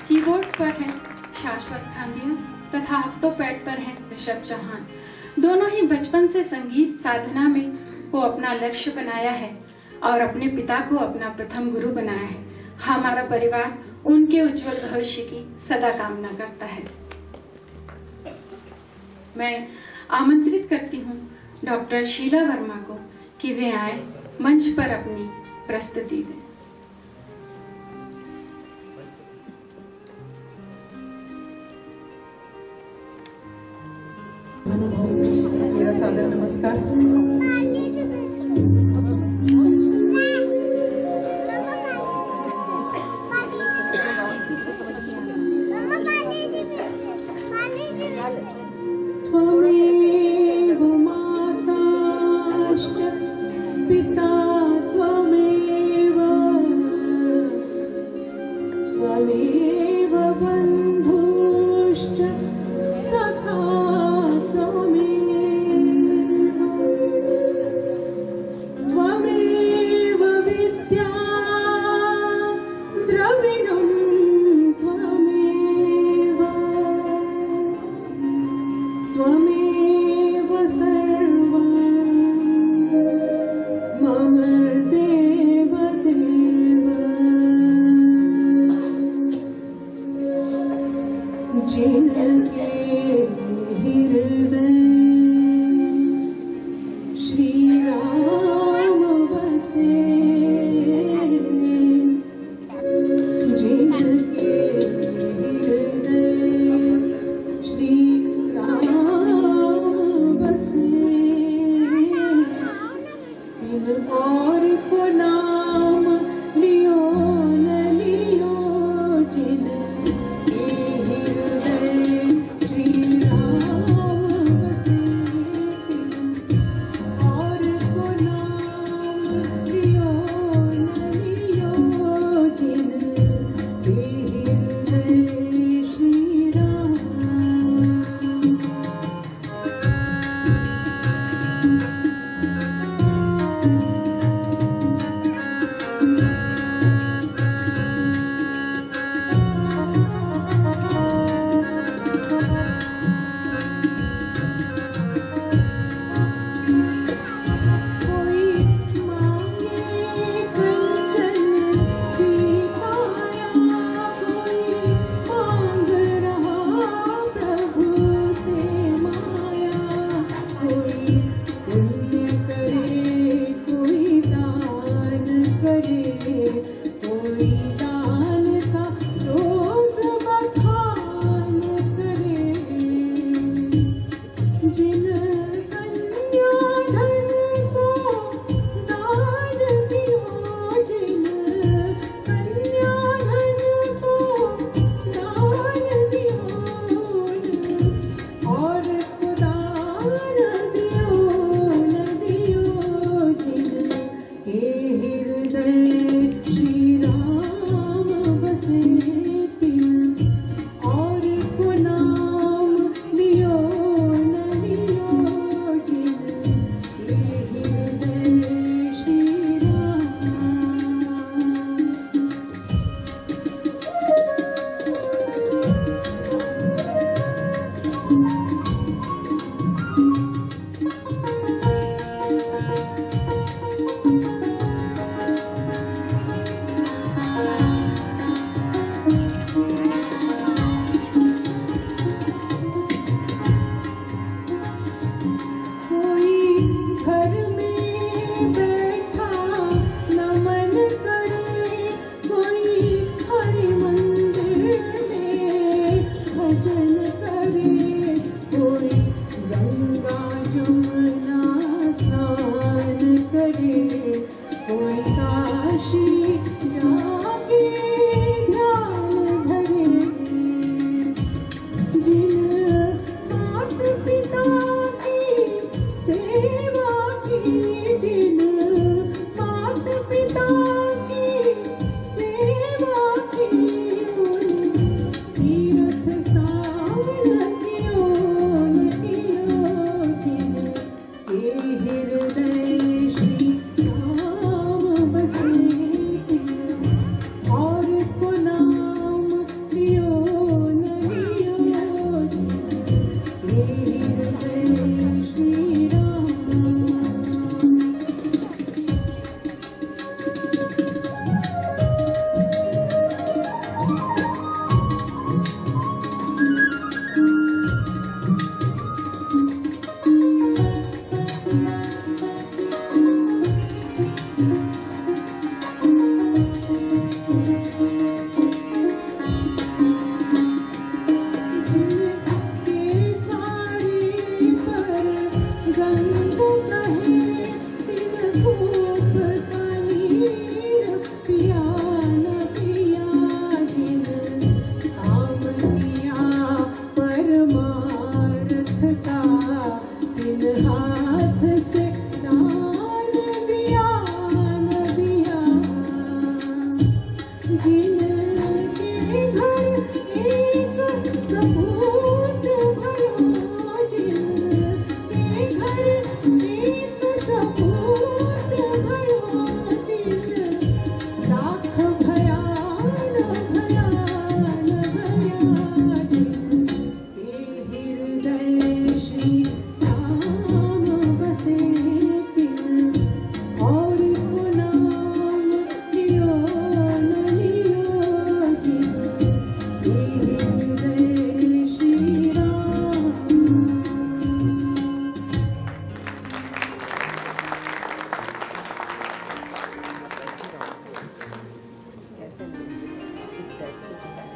कीबोर्ड पर हैं शाश्वत खांबिया तथा ऑक्टोपैड पर हैं ऋषभ चौहान। दोनों ही बचपन से संगीत साधना में को अपना लक्ष्य बनाया है और अपने पिता को अपना प्रथम गुरु बनाया है। हमारा परिवार उनके उज्जवल भविष्य की सदा कामना करता है। मैं आमंत्रित करती हूँ डॉक्टर शीला वर्मा को कि वे आए मंच पर अपनी प्रस्तुति दें। मेरा सादर नमस्कार। त्वमेव माताश्च पिता त्वमेव, त्वमेव बन्धुश्च सखा त्वमेव, त्वमेव विद्या द्रविणं त्वमेव, त्वमेव सर्वं मम देव देव। जिनके हृदय श्री राम बसे, जिनके हृदय श्री राम बसे, तिन और को नाम लियो न लियो, जिनके हृदय श्री राम बसे।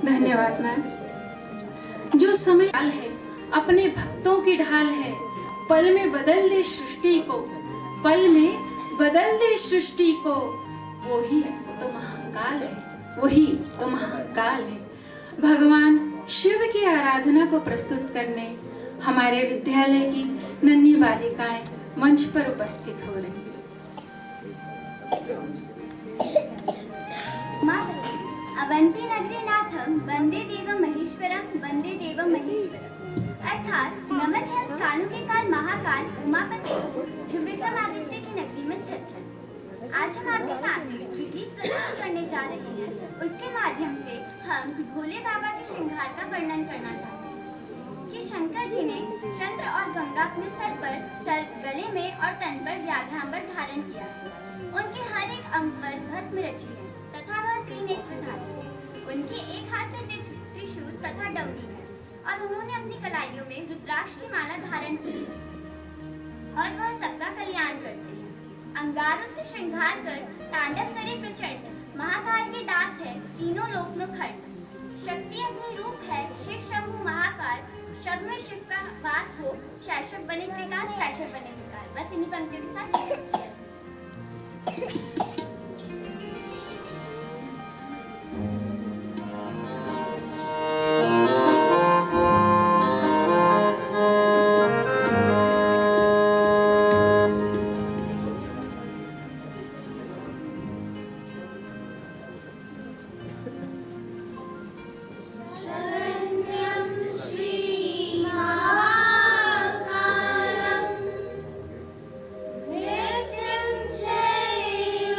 धन्यवाद मैम। जो समय ढाल है, अपने भक्तों की ढाल है, पल में बदल दे सृष्टि को, पल में बदल दे सृष्टि को, वही तो महाकाल है, वही तो महाकाल है। भगवान शिव की आराधना को प्रस्तुत करने हमारे विद्यालय की नन्ही बालिकाएं मंच पर उपस्थित हो रही हैं। अवंती नगरी नाथम वंदे देवम महेश्वरम, वंदे देवम महेश्वरम। अर्थात नमन है उस कालों के काल महाकाल उमापति जो विक्रमादित्य की नगरी में स्थित है। आज हम आपके सामने जो गीत प्रस्तुत करने जा रहे हैं, उसके माध्यम से हम भोले बाबा के श्रृंगार का वर्णन करना चाहते हैं कि शंकर जी ने चंद्र और गंगा अपने सर पर, गले में और तन पर व्याघ्रांबर धारण किया है। उनके हर एक अंग पर भस्म रची है तथा वह त्रिनेत्रधारी है। उनके एक हाथ में त्रिशूल तथा डमरू है और उन्होंने अपनी कलाइयों में रुद्राक्ष की माला धारण की है और वह सबका कल्याण करते हैं। अंगारों से श्रृंगार कर तांडव करे प्रचंड, महाकाल के दास है तीनों लोक में खंड। शक्ति अग्नि रूप है शिव शंभु महाकाल, शब में शिव का वास हो, शैशव बने त्रिकाल, शैशव बने त्रिकाल। बस इन्हीं पंक्तियों के साथ नित्यं जय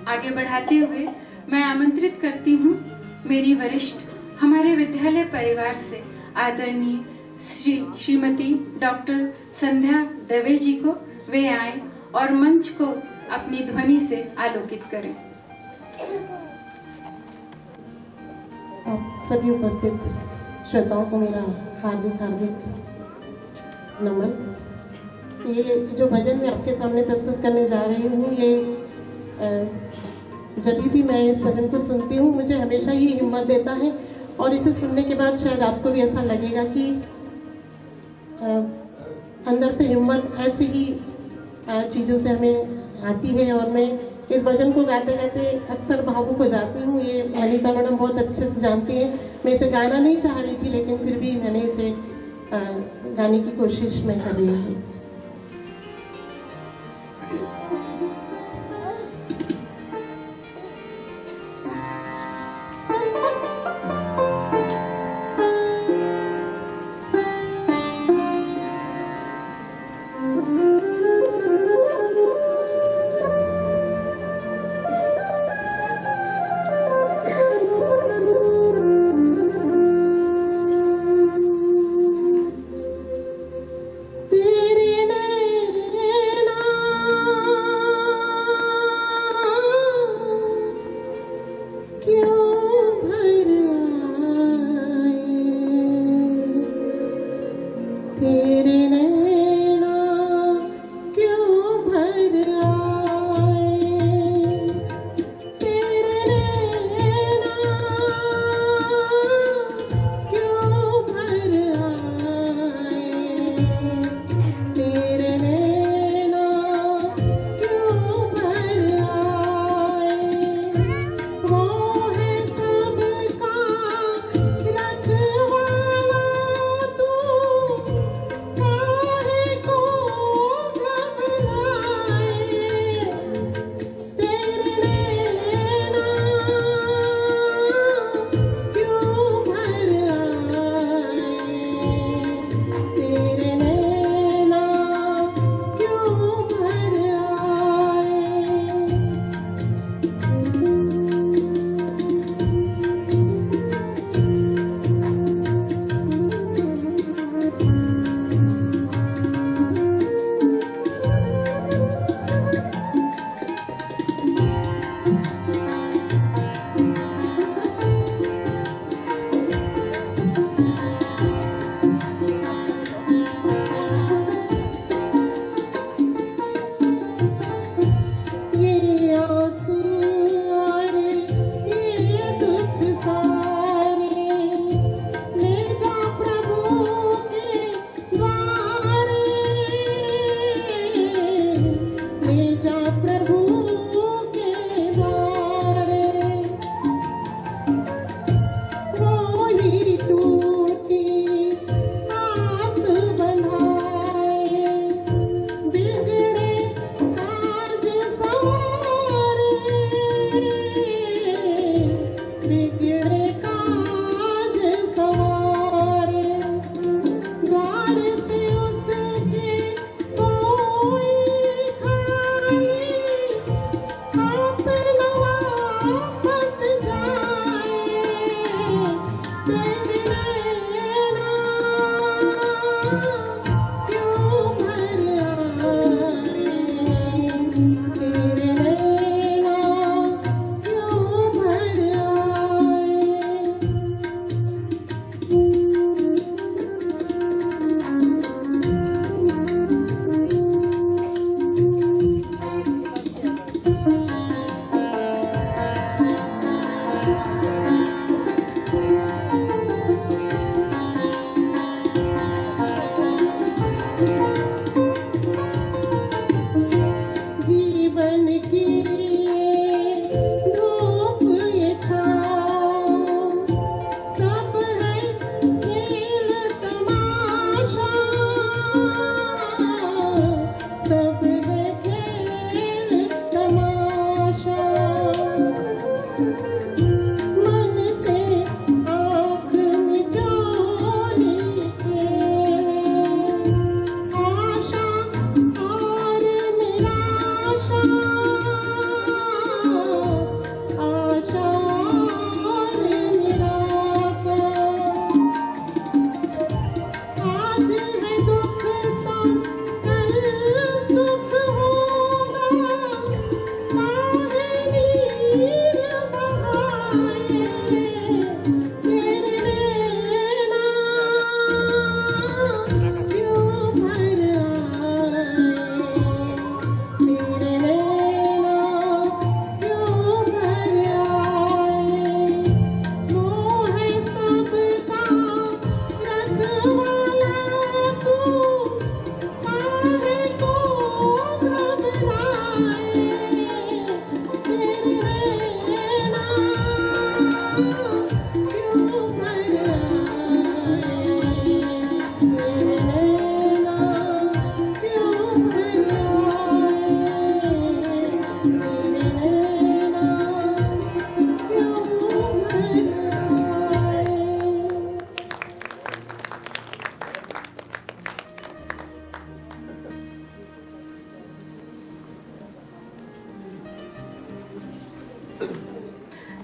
आगे बढ़ाते हुए मैं आमंत्रित करती हूँ मेरी वरिष्ठ हमारे विद्यालय परिवार से आदरणीय श्रीमती डॉक्टर संध्या दवे जी को। वे आए और मंच को अपनी ध्वनि से आलोकित करें। आप सभी उपस्थित श्रोताओं को मेरा हार्दिक नमन। ये जो भजन मैं आपके सामने प्रस्तुत करने जा रही हूँ, ये जब भी मैं इस भजन को सुनती हूँ मुझे हमेशा ये हिम्मत देता है, और इसे सुनने के बाद शायद आपको भी ऐसा लगेगा कि अंदर से हिम्मत ऐसी ही चीज़ों से हमें आती है। और मैं इस भजन को गाते गाते अक्सर भावुक हो जाती हूँ। ये अनीता मैडम बहुत अच्छे से जानती हैं। मैं इसे गाना नहीं चाह रही थी, लेकिन फिर भी मैंने इसे गाने की कोशिश मैं कर रही हूँ।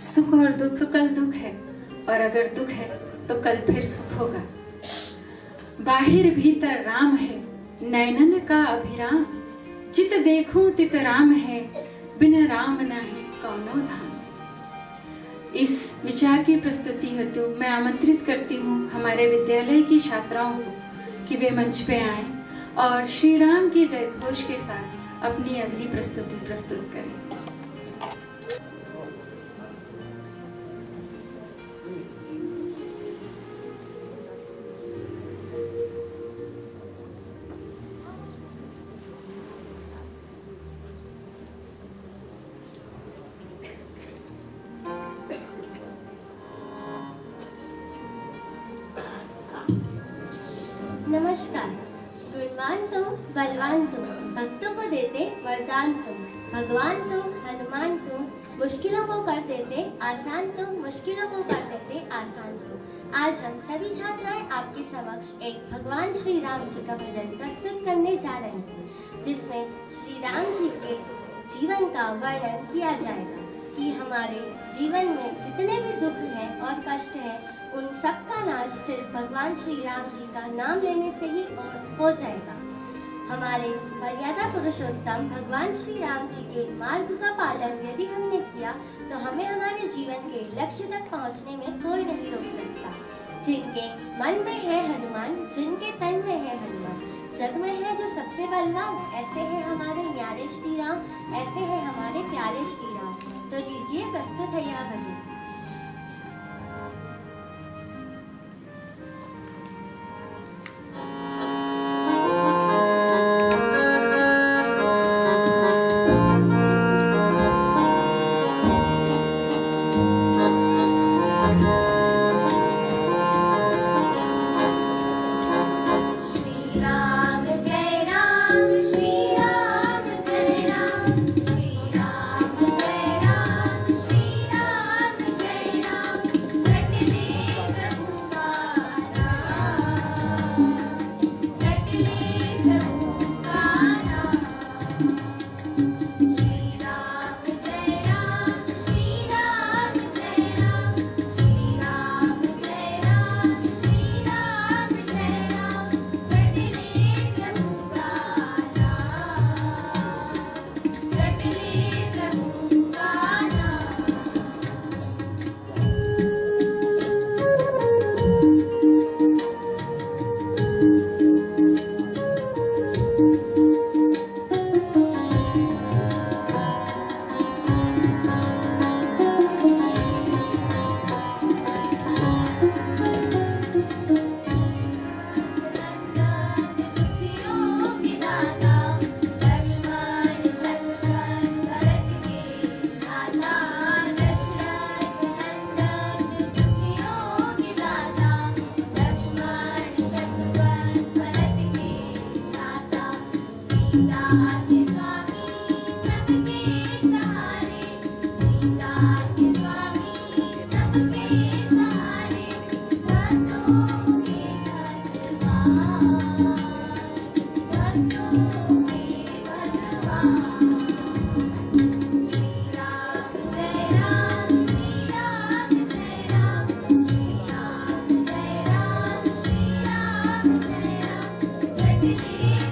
सुख और दुख तो कल दुख है, और अगर दुख है तो कल फिर सुख होगा। बाहिर भीतर राम है, नैनन का अभिराम, चित देखूं तित राम है, बिन राम नहीं कौनो धाम। इस विचार की प्रस्तुति हेतु मैं आमंत्रित करती हूँ हमारे विद्यालय की छात्राओं को कि वे मंच पे आएं और श्री राम की जय घोष के साथ अपनी अगली प्रस्तुति प्रस्तुत करें। नमस्कार। गुणवान तुम, बलवान तुम, भक्तों को देते वरदान तुम, भगवान तुम, हनुमान तुम, मुश्किलों को कर देते आसान तुम, मुश्किलों को कर देते आसान तुम। आज हम सभी छात्राएं आपके समक्ष एक भगवान श्री राम जी का भजन प्रस्तुत करने जा रहे हैं, जिसमें श्री राम जी के जीवन का वर्णन किया जाएगा कि हमारे जीवन में जितने भी दुख हैं और कष्ट हैं, उन सब का नाश सिर्फ भगवान श्री राम जी का नाम लेने से ही और हो जाएगा। हमारे मर्यादा पुरुषोत्तम भगवान श्री राम जी के मार्ग का पालन यदि हमने किया तो हमें हमारे जीवन के लक्ष्य तक पहुंचने में कोई नहीं रोक सकता। जिनके मन में है हनुमान, जिनके तन में है हनुमान, जग में है जो सबसे बलवान, ऐसे है हमारे न्यारे श्री राम, ऐसे है हमारे प्यारे श्री राम। तो लीजिए प्रस्तुत है यह भजन।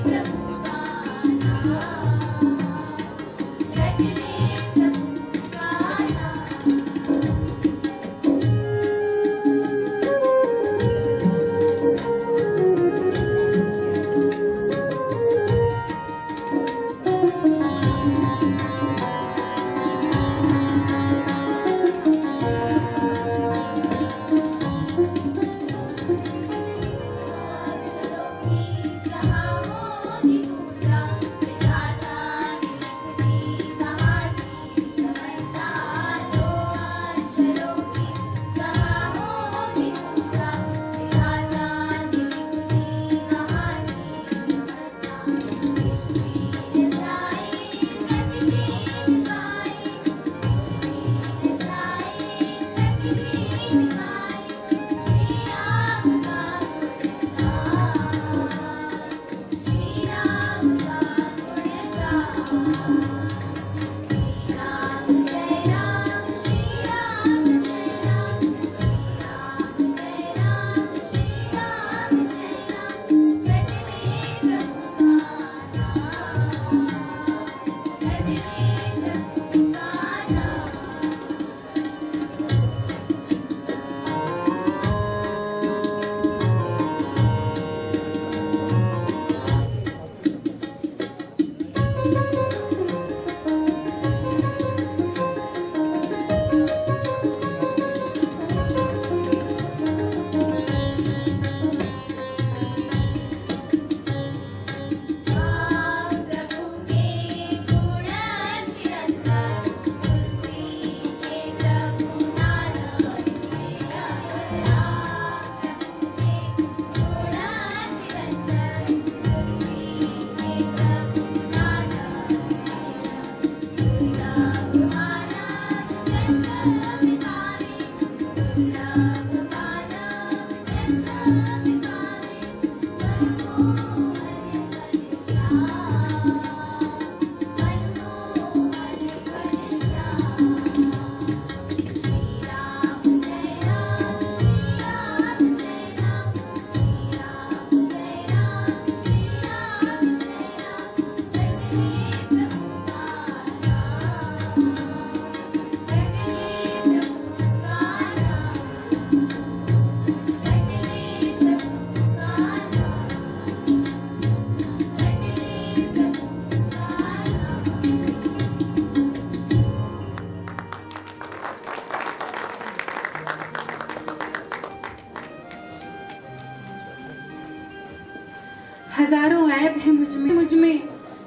प्रभु का नाम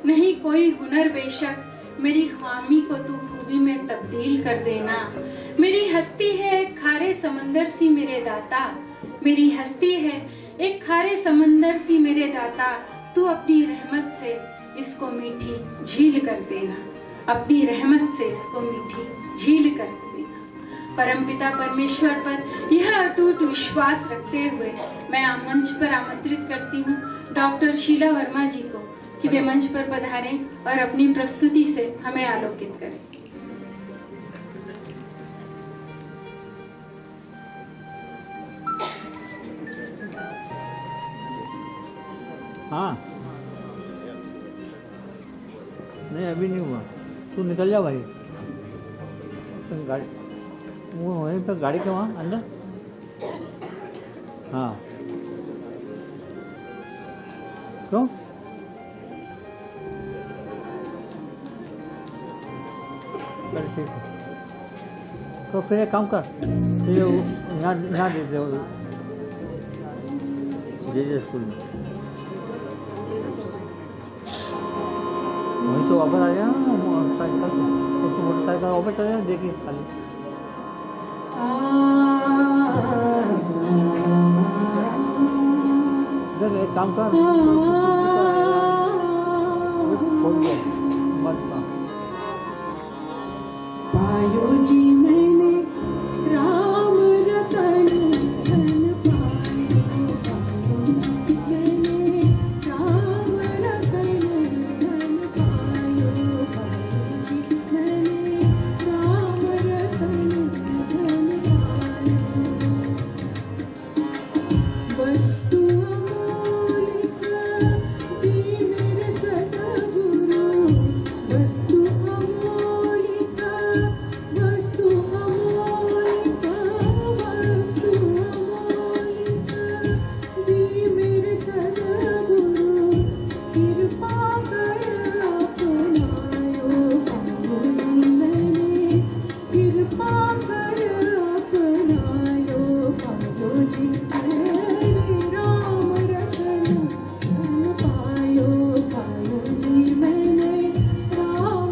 नहीं कोई हुनर बेशक, मेरी खामी को तू खूबी में तब्दील कर देना। मेरी हस्ती है एक खारे समंदर सी मेरे दाता, मेरी हस्ती है एक खारे समंदर सी मेरे दाता, तू अपनी रहमत से इसको मीठी झील कर देना, अपनी रहमत से इसको मीठी झील कर देना। परमपिता परमेश्वर पर यह अटूट विश्वास रखते हुए मैं मंच पर आमंत्रित करती हूँ डॉक्टर शीला वर्मा जी को कि वे मंच पर पधारें और अपनी प्रस्तुति से हमें आलोकित करें। हाँ, नहीं अभी नहीं हुआ, तू निकल जा भाई। तो गाड़ी वो वहीं पर गाड़ी के वहाँ अंदर। हाँ क्यों? चल ठीक है, तो फिर एक काम कर, ये यहाँ दे दे जे स्कूल में, वहीं से वापस आ जाए ना मोटरसाइकिल, तो मोटरसाइकिल वापस चले जाए। देखिए खाली एक काम कर, पायो जी मैंने राम रतन धन पायो, मैंने राम रतन धन पायो, मैंने राम रतन धन पायो। वस्तु अमूलिक दी मेरे सतगुरु, वस्तु अमूलिक, वस्तु अमूलिक, वस्तु अमूलिक दी मेरे सतगुरु, कृपा कर अपनायो पायो जी मैंने, कृपा कर अपनायो पायो जी मैंने, राम रतन धन पायो, पायो जी मैंने राम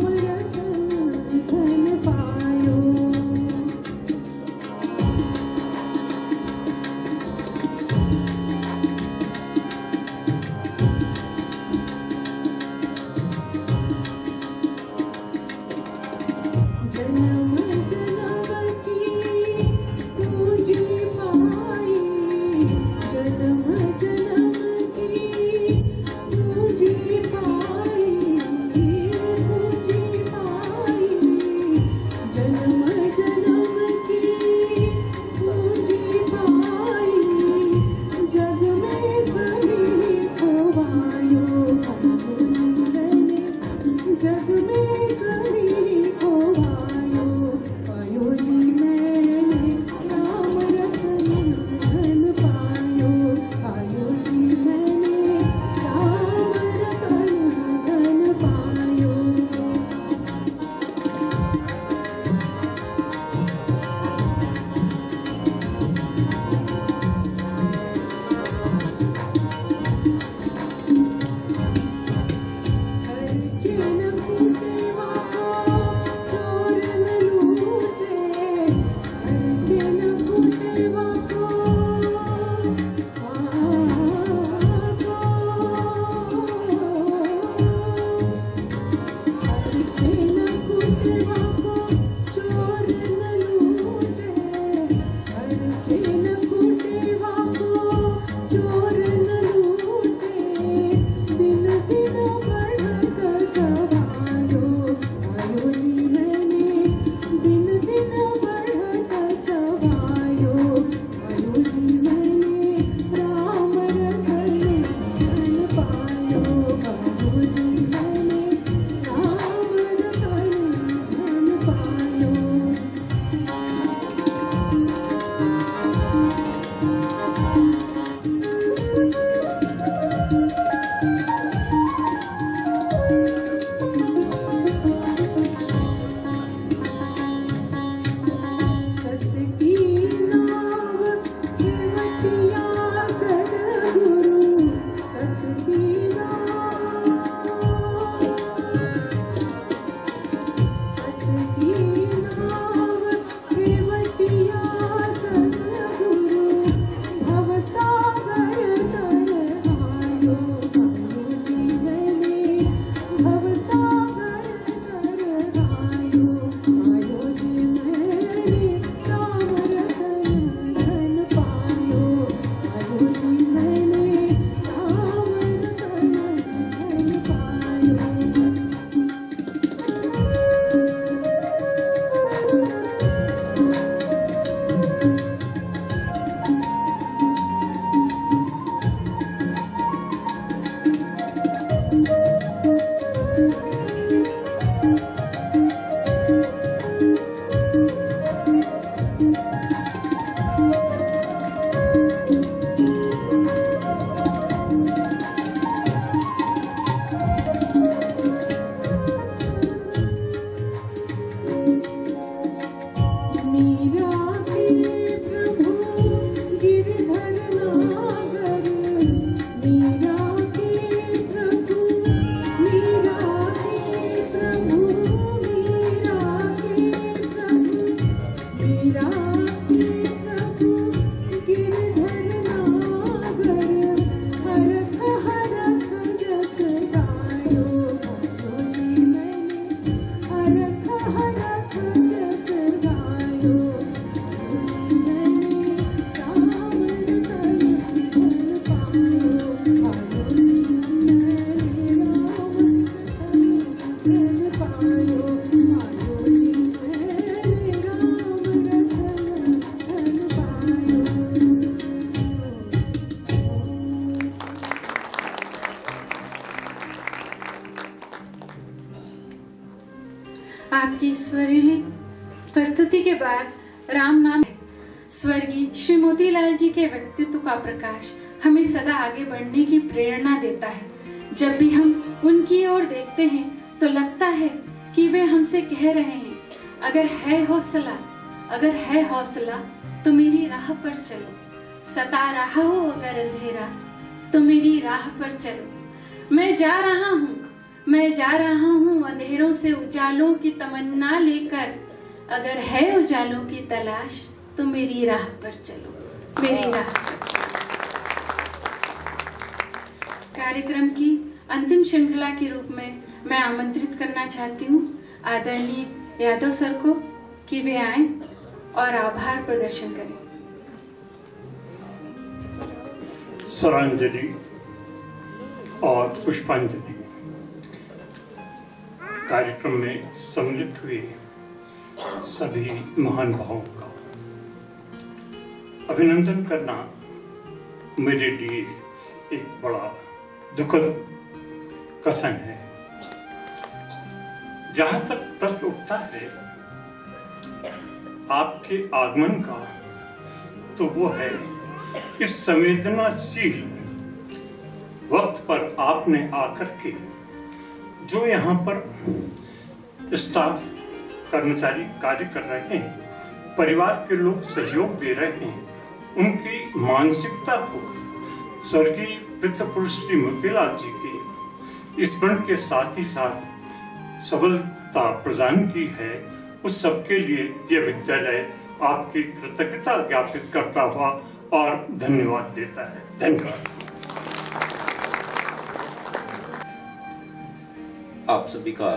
आपकी सुरीली प्रस्तुति के बाद राम नाम स्वर्गीय श्री मोतीलाल जी के व्यक्तित्व का प्रकाश हमें सदा आगे बढ़ने की प्रेरणा देता है। जब भी हम उनकी ओर देखते हैं तो लगता है कि वे हमसे कह रहे हैं, अगर है हौसला तो मेरी राह पर चलो, सता रहा हो अगर अंधेरा तो मेरी राह पर चलो। मैं जा रहा हूँ अंधेरों से उजालों की तमन्ना लेकर, अगर है उजालों की तलाश तो मेरी राह पर चलो, मेरी राह पर चलो। कार्यक्रम की अंतिम श्रृंखला के रूप में मैं आमंत्रित करना चाहती हूँ आदरणीय यादव सर को कि वे आएं और आभार प्रदर्शन करें। स्वरांजलि और पुष्पांजलि। कार्यक्रम में सम्मिलित हुए सभी महान भावों का अभिनंदन करना मेरे लिए एक बड़ा दुखद कथन है। जहां तक प्रश्न उठता है आपके आगमन का, तो वो है इस संवेदनाशील वक्त पर आपने आकर के जो यहाँ पर स्टाफ कर्मचारी कार्य कर रहे हैं, परिवार के लोग सहयोग दे रहे हैं, उनकी मानसिकता को स्वर्गीय पितृपुरुष श्री मोतीलाल जी की स्मरण के साथ ही साथ सबलता प्रदान की है, उस सबके लिए यह विद्यालय आपकी कृतज्ञता ज्ञापित करता हुआ और धन्यवाद देता है। धन्यवाद। आप सभी का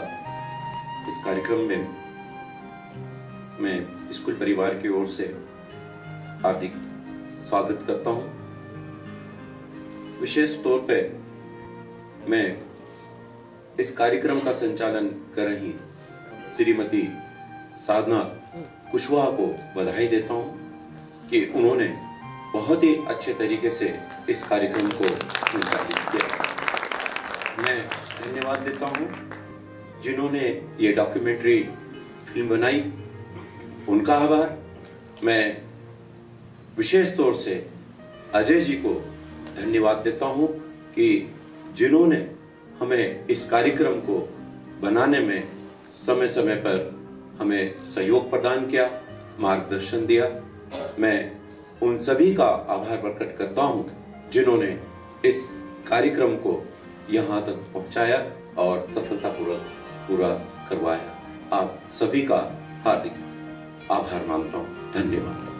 इस कार्यक्रम में मैं स्कूल परिवार की ओर से हार्दिक स्वागत करता हूं। विशेष तौर पे मैं इस कार्यक्रम का संचालन कर रही श्रीमती साधना कुशवाहा को बधाई देता हूं कि उन्होंने बहुत ही अच्छे तरीके से इस कार्यक्रम को संचालित किया। मैं धन्यवाद देता हूं जिन्होंने ये डॉक्यूमेंट्री फिल्म बनाई, उनका आभार। मैं विशेष तौर से अजय जी को धन्यवाद देता हूं कि जिन्होंने हमें इस कार्यक्रम को बनाने में समय समय पर हमें सहयोग प्रदान किया, मार्गदर्शन दिया। मैं उन सभी का आभार प्रकट करता हूं जिन्होंने इस कार्यक्रम को यहाँ तक पहुँचाया और सफलतापूर्वक पूरा करवाया। आप सभी का हार्दिक आभार मानता हूँ। धन्यवाद।